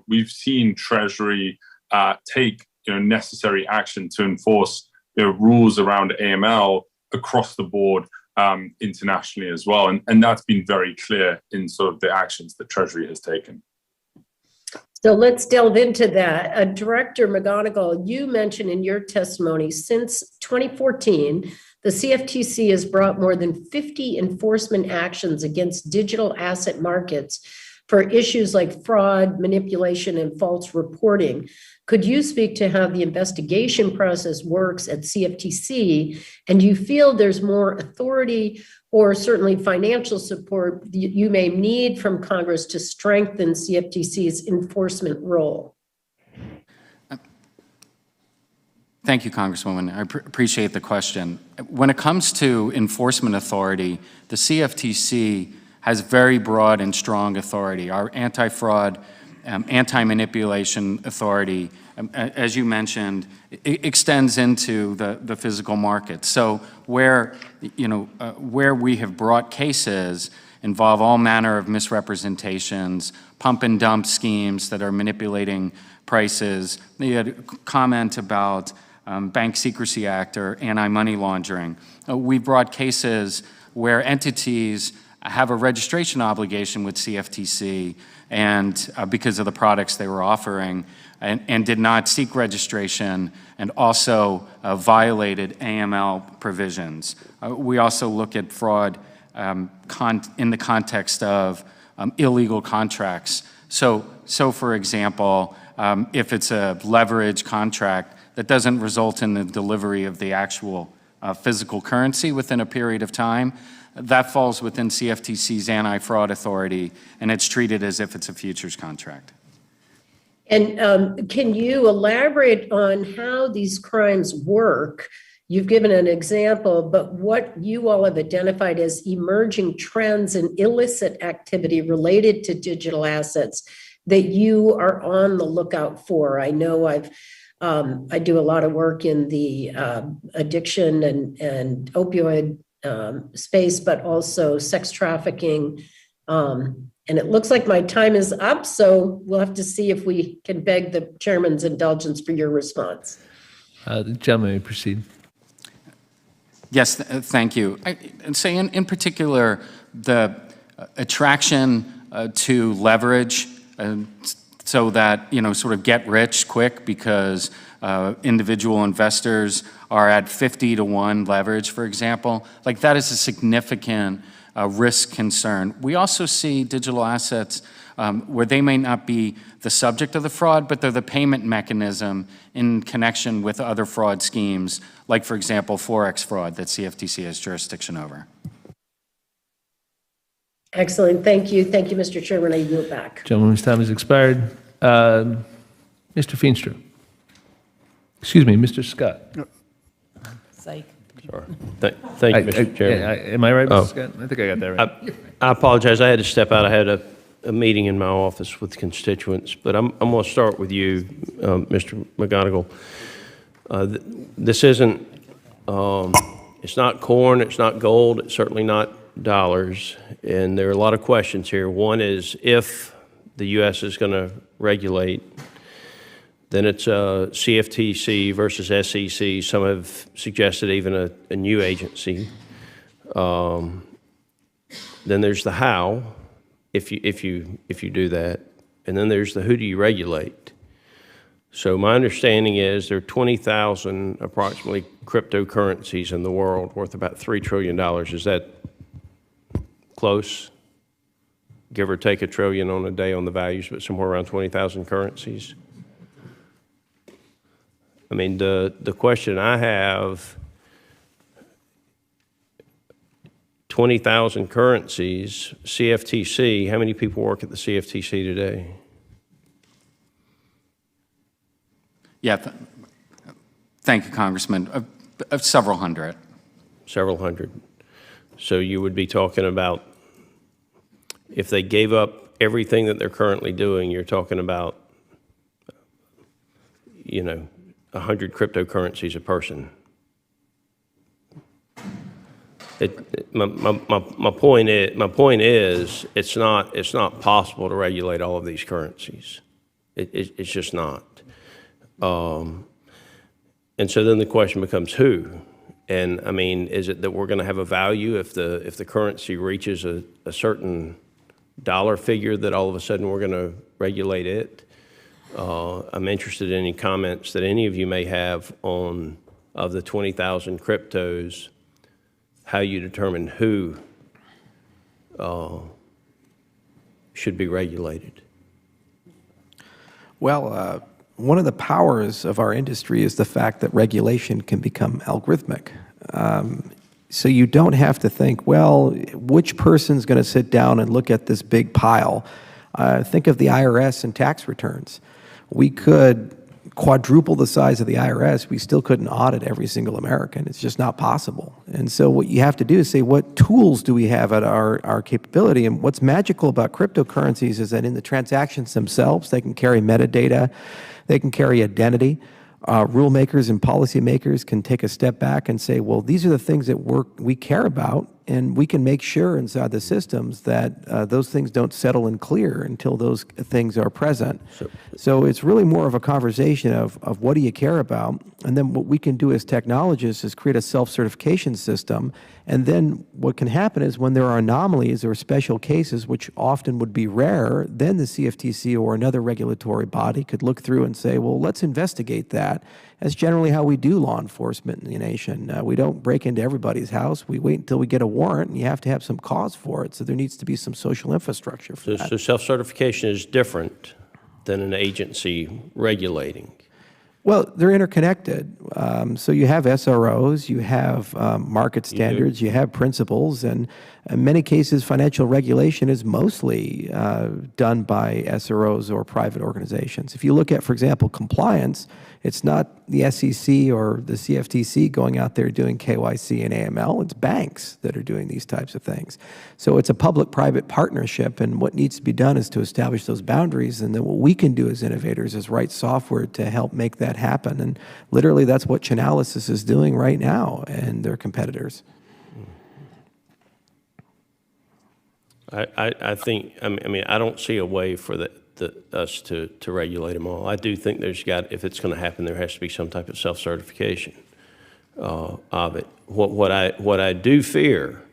we've seen Treasury take necessary action to enforce rules around AML across the board internationally as well. And that's been very clear in sort of the actions that Treasury has taken. So let's delve into that. Director McGonigal, you mentioned in your testimony, since 2014, the CFTC has brought more than 50 enforcement actions against digital asset markets for issues like fraud, manipulation, and false reporting. Could you speak to how the investigation process works at CFTC? And do you feel there's more authority or certainly financial support you may need from Congress to strengthen CFTC's enforcement role? Thank you, Congresswoman. I appreciate the question. When it comes to enforcement authority, the CFTC has very broad and strong authority. Our anti-fraud, anti-manipulation authority, as you mentioned, it extends into the physical market. So where we have brought cases involve all manner of misrepresentations, pump and dump schemes that are manipulating prices. You had a comment about Bank Secrecy Act or anti-money laundering. We brought cases where entities have a registration obligation with CFTC and because of the products they were offering and did not seek registration and also violated AML provisions. We also look at fraud in the context of illegal contracts. So for example, if it's a leverage contract that doesn't result in the delivery of the actual physical currency within a period of time, that falls within CFTC's anti-fraud authority, and it's treated as if it's a futures contract. And can you elaborate on how these crimes work? You've given an example, but what you all have identified as emerging trends and illicit activity related to digital assets that you are on the lookout for. I know I do a lot of work in the addiction and opioid space, but also sex trafficking. And it looks like my time is up, so we'll have to see if we can beg the chairman's indulgence for your response. The gentleman may proceed. Yes, thank you. And say in particular, the attraction to leverage so that, sort of get rich quick because individual investors are at 50 to 1 leverage, for example. Like that is a significant risk concern. We also see digital assets where they may not be the subject of the fraud, but they're the payment mechanism in connection with other fraud schemes, like, for example, Forex fraud that CFTC has jurisdiction over. Excellent. Thank you. Thank you, Mr. Chairman. I yield back. Gentleman's time has expired. Mr. Feenstra. Excuse me, Mr. Scott. Psych. Sorry. Thank you, Mr. Chairman. Am I right, Mr. Scott? I think I got that right. I apologize. I had to step out. I had a meeting in my office with constituents, but I'm going to start with you, Mr. McGonigal. This isn't, it's not corn, it's not gold, it's certainly not dollars, and there are a lot of questions here. One is if the U.S. is going to regulate, then it's CFTC versus SEC. Some have suggested even a new agency. Then there's the how, if you do that, and then there's the who do you regulate. So my understanding is there are 20,000 approximately cryptocurrencies in the world worth about $3 trillion. Is that close? Give or take $1 trillion on a day on the values, but somewhere around 20,000 currencies. I mean, the question I have, 20,000 currencies, CFTC, how many people work at the CFTC today? Yeah, thank you, Congressman. Several hundred. Several hundred. So you would be talking about, if they gave up everything that they're currently doing, you're talking about, 100 cryptocurrencies a person. My point is, it's not possible to regulate all of these currencies. It's just not. And so then the question becomes who? And I mean, is it that we're going to have a value if the currency reaches a certain dollar figure that all of a sudden we're going to regulate it? I'm interested in any comments that any of you may have on, of the 20,000 cryptos, how you determine who should be regulated. Well, one of the powers of our industry is the fact that regulation can become algorithmic. So you don't have to think, well, which person's going to sit down and look at this big pile? Think of the IRS and tax returns. We could quadruple the size of the IRS, we still couldn't audit every single American. It's just not possible. And so what you have to do is say, what tools do we have at our capability? And what's magical about cryptocurrencies is that in the transactions themselves, they can carry metadata, they can carry identity. Rule makers and policymakers can take a step back and say, well, these are the things that we care about, and we can make sure inside the systems that those things don't settle and clear until those things are present. So it's really more of a conversation of what do you care about, and then what we can do as technologists is create a self-certification system, and then what can happen is when there are anomalies or special cases, which often would be rare, then the CFTC or another regulatory body could look through and say, well, let's investigate that. That's generally how we do law enforcement in the nation. We don't break into everybody's house. We wait until we get a warrant, and you have to have some cause for it. So there needs to be some social infrastructure for that. So self-certification is different than an agency regulating. Well, they're interconnected. So you have SROs, you have market standards, you have principles, and in many cases, financial regulation is mostly done by SROs or private organizations. If you look at, for example, compliance, it's not the SEC or the CFTC going out there doing KYC and AML. It's banks that are doing these types of things. So it's a public-private partnership, and what needs to be done is to establish those boundaries, and then what we can do as innovators is write software to help make that happen. And literally, that's what Chainalysis is doing right now and their competitors. I think, I mean, I don't see a way for us to regulate them all. I do think if it's going to happen, there has to be some type of self-certification of it. What I do fear,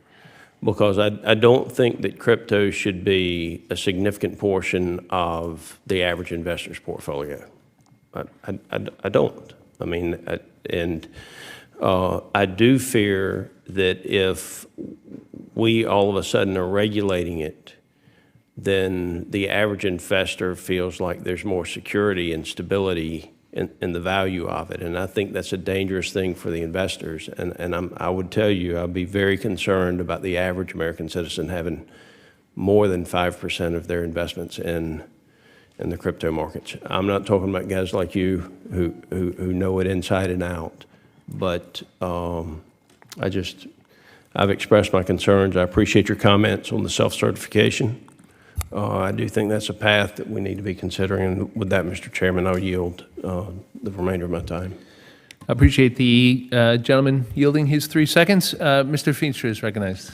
because I don't think that crypto should be a significant portion of the average investor's portfolio. I don't. I mean, I do fear that if we all of a sudden are regulating it, then the average investor feels like there's more security and stability in the value of it. And I think that's a dangerous thing for the investors. And I would tell you, I'd be very concerned about the average American citizen having more than 5% of their investments in the crypto markets. I'm not talking about guys like you who know it inside and out, but I've expressed my concerns. I appreciate your comments on the self-certification. I do think that's a path that we need to be considering. And with that, Mr. Chairman, I'll yield the remainder of my time. I appreciate the gentleman yielding his 3 seconds. Mr. Feenstra is recognized.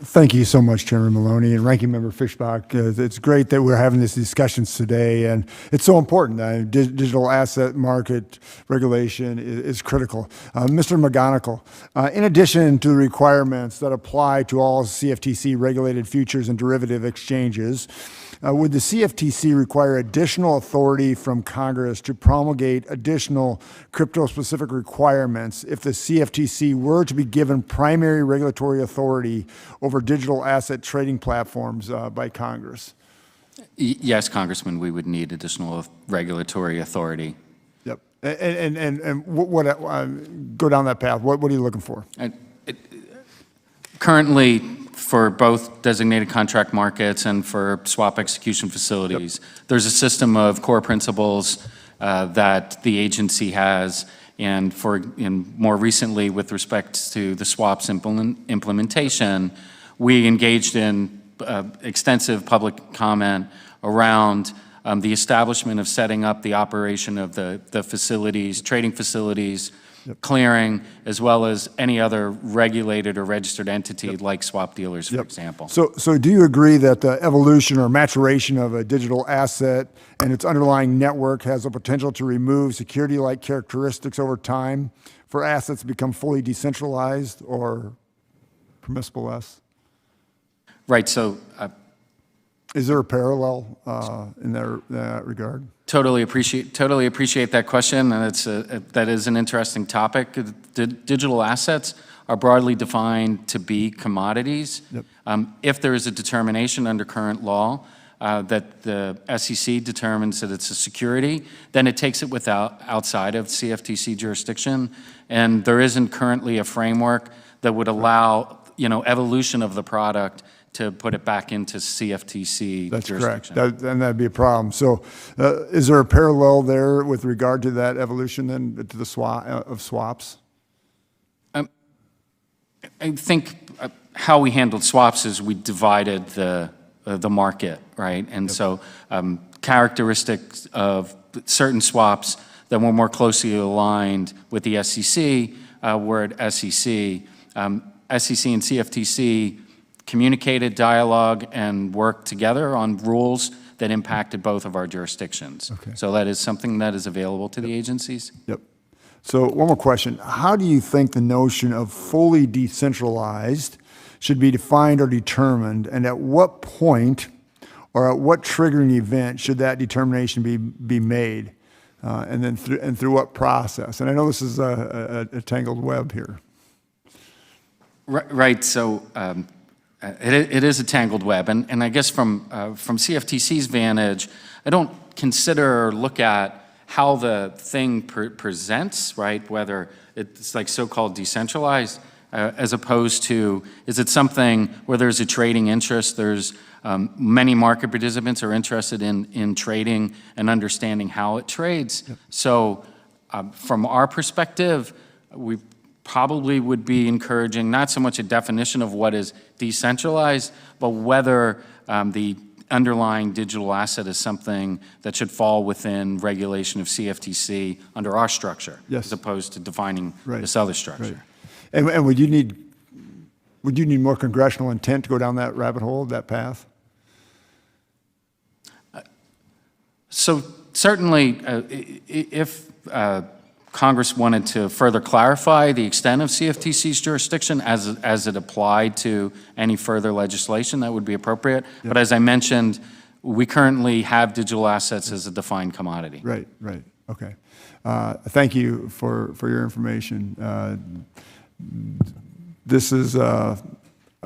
Thank you so much, Chairman Maloney and Ranking Member Fischbach. It's great that we're having these discussions today, and it's so important. Digital asset market regulation is critical. Mr. McGonigal, in addition to the requirements that apply to all CFTC regulated futures and derivative exchanges, would the CFTC require additional authority from Congress to promulgate additional crypto-specific requirements if the CFTC were to be given primary regulatory authority over digital asset trading platforms by Congress? Yes, Congressman, we would need additional regulatory authority. Yep. And what go down that path. What are you looking for? Currently, for both designated contract markets and for swap execution facilities, there's a system of core principles that the agency has, and more recently with respect to the swaps implementation, we engaged in extensive public comment around the establishment of setting up the operation of the facilities, trading facilities, clearing, as well as any other regulated or registered entity like swap dealers, for example. So do you agree that the evolution or maturation of a digital asset and its underlying network has the potential to remove security-like characteristics over time for assets to become fully decentralized or permissible-less? Right, so is there a parallel in that regard? Totally appreciate that question, and that is an interesting topic. Digital assets are broadly defined to be commodities. Yep. If there is a determination under current law that the SEC determines that it's a security, then it takes it outside of CFTC jurisdiction, and there isn't currently a framework that would allow evolution of the product to put it back into CFTC jurisdiction. That's correct, and that'd be a problem. So is there a parallel there with regard to that evolution then to the swaps? I think how we handled swaps is we divided the market, right? And so characteristics of certain swaps that were more closely aligned with the SEC were at SEC. SEC and CFTC communicated, dialogue, and worked together on rules that impacted both of our jurisdictions. Okay. So that is something that is available to the agencies. Yep. So one more question. How do you think the notion of fully decentralized should be defined or determined, and at what point or at what triggering event should that determination be made, and then through what process? And I know this is a tangled web here. Right. So it is a tangled web, and I guess from CFTC's vantage, I don't consider or look at how the thing presents, right? Whether it's like so-called decentralized, as opposed to, is it something where there's a trading interest, there's many market participants are interested in trading and understanding how it trades. Yep. So from our perspective, we probably would be encouraging not so much a definition of what is decentralized, but whether the underlying digital asset is something that should fall within regulation of CFTC under our structure, yes, as opposed to defining this other structure. Right. And would you need more congressional intent to go down that rabbit hole, that path? So certainly, if Congress wanted to further clarify the extent of CFTC's jurisdiction as it applied to any further legislation, that would be appropriate. Yep. But as I mentioned, we currently have digital assets as a defined commodity. Right, right, okay. Thank you for your information. This is a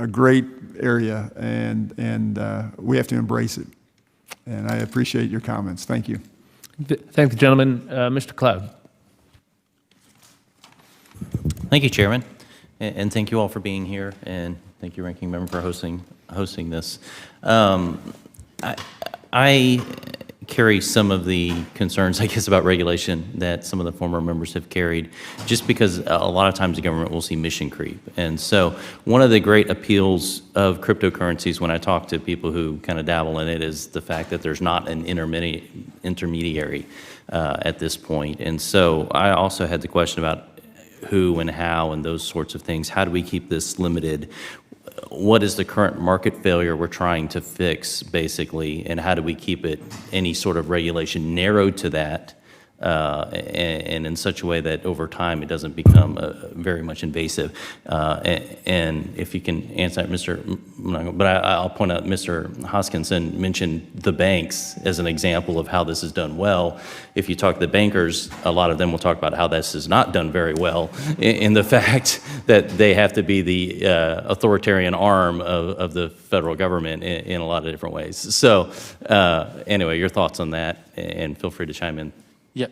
great area, and we have to embrace it. And I appreciate your comments. Thank you. Thank the gentleman. Mr. Cloud. Thank you, Chairman, and thank you all for being here, and thank you, Ranking Member, for hosting this. I carry some of the concerns, I guess, about regulation that some of the former members have carried, just because a lot of times the government will see mission creep. And so one of the great appeals of cryptocurrencies when I talk to people who kind of dabble in it is the fact that there's not an intermediary at this point. And so I also had the question about who and how and those sorts of things. How do we keep this limited? What is the current market failure we're trying to fix, basically, and how do we keep it, any sort of regulation, narrowed to that, and in such a way that over time it doesn't become very much invasive? And if you can answer that, but I'll point out Mr. Hoskinson mentioned the banks as an example of how this is done well. If you talk to the bankers, a lot of them will talk about how this is not done very well, in the fact that they have to be the authoritarian arm of the federal government in a lot of different ways. So anyway, your thoughts on that, and feel free to chime in. Yeah.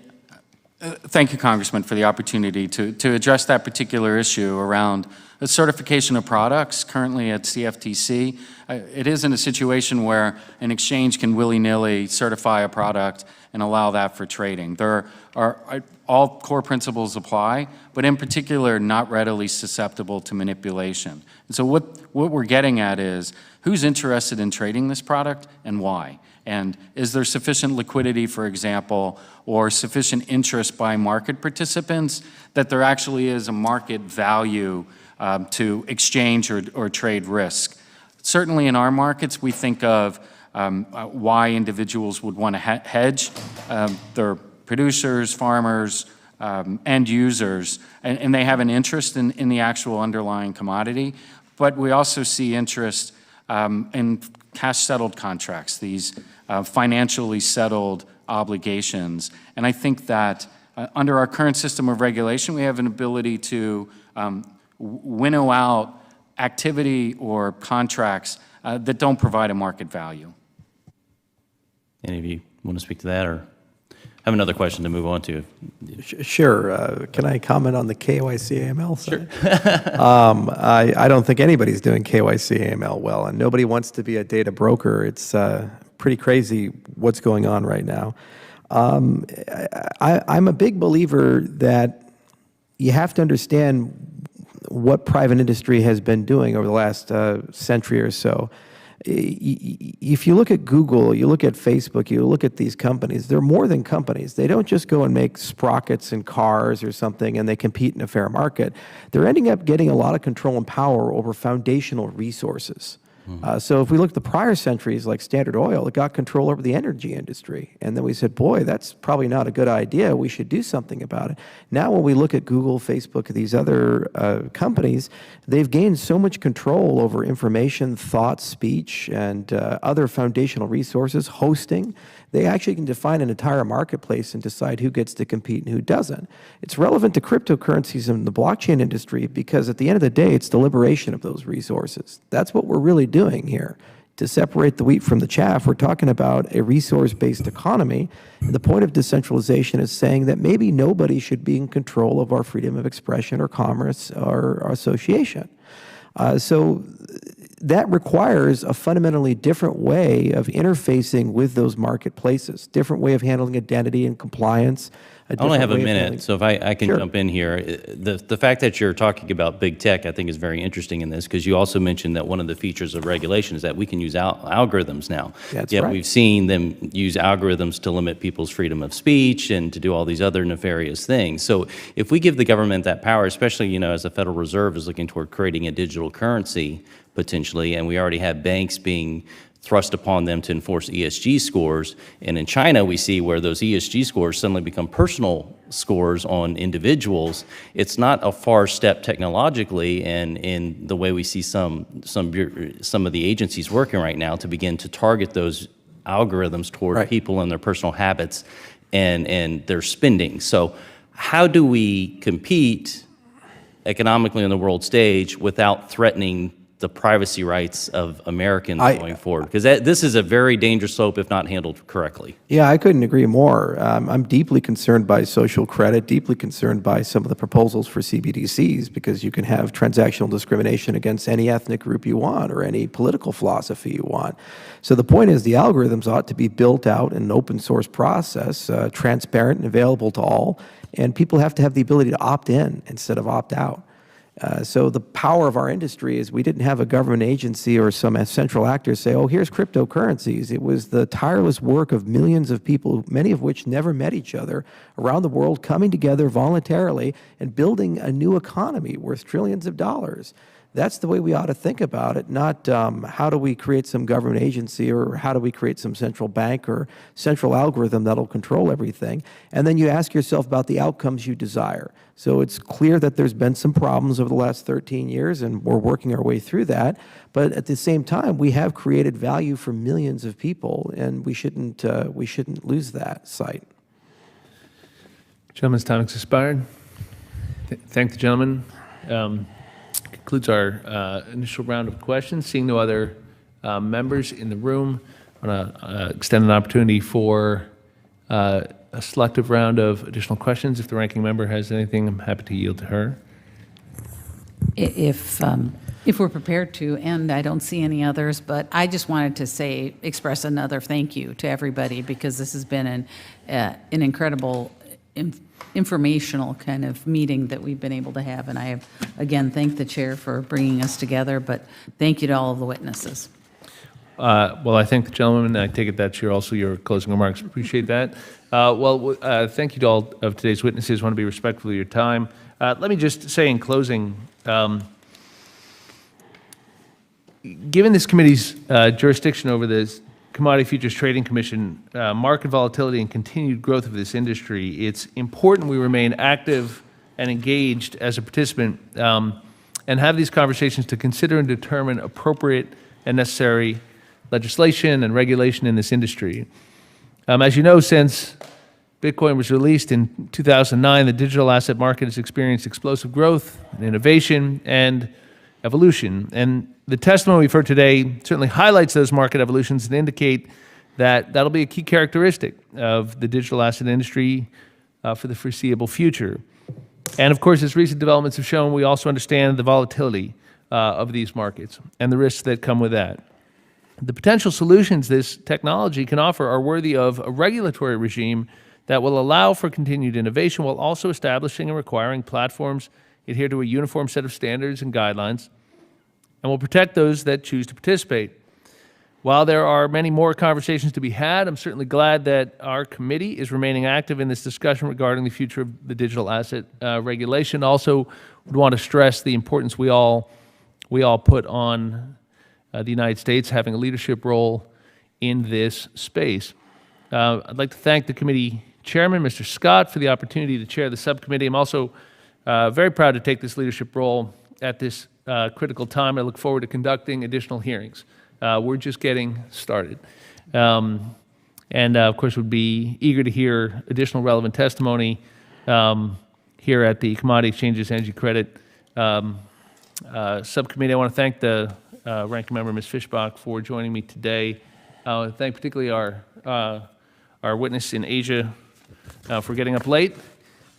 Thank you, Congressman, for the opportunity to address that particular issue around the certification of products currently at CFTC. It is in a situation where an exchange can willy-nilly certify a product and allow that for trading. There are all core principles apply, but in particular not readily susceptible to manipulation. And so what we're getting at is who's interested in trading this product and why? And is there sufficient liquidity, for example, or sufficient interest by market participants that there actually is a market value to exchange or trade risk? Certainly in our markets, we think of why individuals would want to hedge. They're producers, farmers, end users, and they have an interest in the actual underlying commodity. But we also see interest in cash-settled contracts, these financially settled obligations. And I think that under our current system of regulation, we have an ability to winnow out activity or contracts that don't provide a market value. Any of you want to speak to that, or have another question to move on to? Sure. Can I comment on the KYC AML side? Sure. I don't think anybody's doing KYC AML well, and nobody wants to be a data broker. It's pretty crazy what's going on right now. I'm a big believer that you have to understand what private industry has been doing over the last century or so. If you look at Google, you look at Facebook, you look at these companies, they're more than companies. They don't just go and make sprockets and cars or something and they compete in a fair market. They're ending up getting a lot of control and power over foundational resources. So if we look at the prior centuries, like Standard Oil, it got control over the energy industry. And then we said, boy, that's probably not a good idea. We should do something about it. Now when we look at Google, Facebook, these other companies, they've gained so much control over information, thought, speech, and other foundational resources, hosting. They actually can define an entire marketplace and decide who gets to compete and who doesn't. It's relevant to cryptocurrencies in the blockchain industry because at the end of the day, it's the liberation of those resources. That's what we're really doing here. To separate the wheat from the chaff, we're talking about a resource-based economy. And the point of decentralization is saying that maybe nobody should be in control of our freedom of expression or commerce or association. So that requires a fundamentally different way of interfacing with those marketplaces, different way of handling identity and compliance. I only have a minute, handling... so if I can Sure. jump in here. The fact that you're talking about big tech, I think, is very interesting in this, because you also mentioned that one of the features of regulation is that we can use algorithms now. That's Yet right. we've seen them use algorithms to limit people's freedom of speech and to do all these other nefarious things. So if we give the government that power, especially, you know, as the Federal Reserve is looking toward creating a digital currency potentially, and we already have banks being thrust upon them to enforce ESG scores. And in China, we see where those ESG scores suddenly become personal scores on individuals. It's not a far step technologically, and in the way we see some of the agencies working right now to begin to target those algorithms toward Right. people and their personal habits and their spending. So how do we compete economically on the world stage without threatening the privacy rights of Americans going forward? Because this is a very dangerous slope if not handled correctly. Yeah, I couldn't agree more. I'm deeply concerned by social credit, deeply concerned by some of the proposals for CBDCs, because you can have transactional discrimination against any ethnic group you want or any political philosophy you want. So the point is the algorithms ought to be built out in an open source process, transparent and available to all, and people have to have the ability to opt in instead of opt out. So the power of our industry is we didn't have a government agency or some central actor say, oh, here's cryptocurrencies. It was the tireless work of millions of people, many of which never met each other, around the world, coming together voluntarily and building a new economy worth trillions of dollars. That's the way we ought to think about it, not how do we create some government agency or how do we create some central bank or central algorithm that'll control everything. And then you ask yourself about the outcomes you desire. So it's clear that there's been some problems over the last 13 years, and we're working our way through that. But at the same time, we have created value for millions of people, and we shouldn't lose that sight. Gentleman's time has expired. Thank the gentleman. Concludes our initial round of questions. Seeing no other members in the room, I want to extend an opportunity for a selective round of additional questions. If the ranking member has anything, I'm happy to yield to her. If we're prepared to, and I don't see any others, but I just wanted to express another thank you to everybody, because this has been an incredible informational kind of meeting that we've been able to have. And I have, again, thanked the chair for bringing us together, but thank you to all of the witnesses. Well, I thank the gentleman, and I take it that's also your closing remarks. Appreciate that. Thank you to all of today's witnesses. I want to be respectful of your time. Let me just say in closing, given this committee's jurisdiction over this Commodity Futures Trading Commission, market volatility and continued growth of this industry, it's important we remain active and engaged as a participant and have these conversations to consider and determine appropriate and necessary legislation and regulation in this industry. As you know, since Bitcoin was released in 2009, the digital asset market has experienced explosive growth, and innovation, and evolution. And the testimony we've heard today certainly highlights those market evolutions and indicate that that'll be a key characteristic of the digital asset industry for the foreseeable future. And of course, as recent developments have shown, we also understand the volatility of these markets and the risks that come with that. The potential solutions this technology can offer are worthy of a regulatory regime that will allow for continued innovation while also establishing and requiring platforms adhere to a uniform set of standards and guidelines, and will protect those that choose to participate. While there are many more conversations to be had, I'm certainly glad that our committee is remaining active in this discussion regarding the future of the digital asset regulation. Also, would want to stress the importance we all put on the United States having a leadership role in this space. I'd like to thank the committee chairman, Mr. Scott, for the opportunity to chair the subcommittee. I'm also very proud to take this leadership role at this critical time. I look forward to conducting additional hearings. We're just getting started. And of course, would be eager to hear additional relevant testimony here at the Commodity Exchanges Energy Credit Subcommittee. I want to thank the Ranking Member Ms. Fischbach for joining me today. Thank particularly our witness in Asia for getting up late.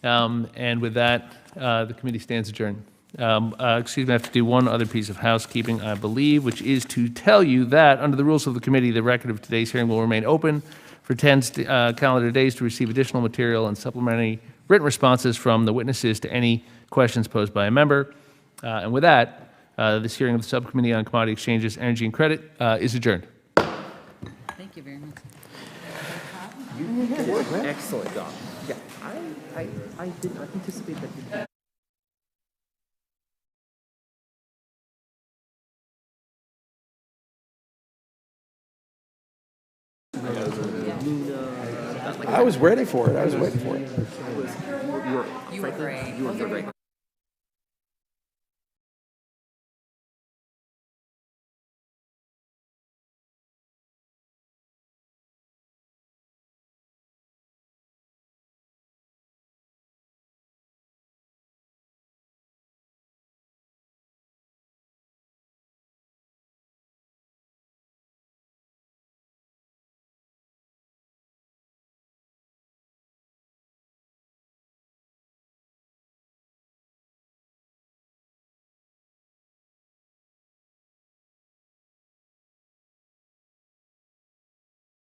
And with that, the committee stands adjourned. Excuse me, I have to do one other piece of housekeeping, I believe, which is to tell you that under the rules of the committee, the record of today's hearing will remain open for 10 calendar days to receive additional material and supplementary written responses from the witnesses to any questions posed by a member. And with that, this hearing of the Subcommittee on Commodity Exchanges, Energy and Credit is adjourned. Thank you very much. Excellent job. Yeah, I did not anticipate that. I was ready for it. I was waiting for it. You were great. You were great.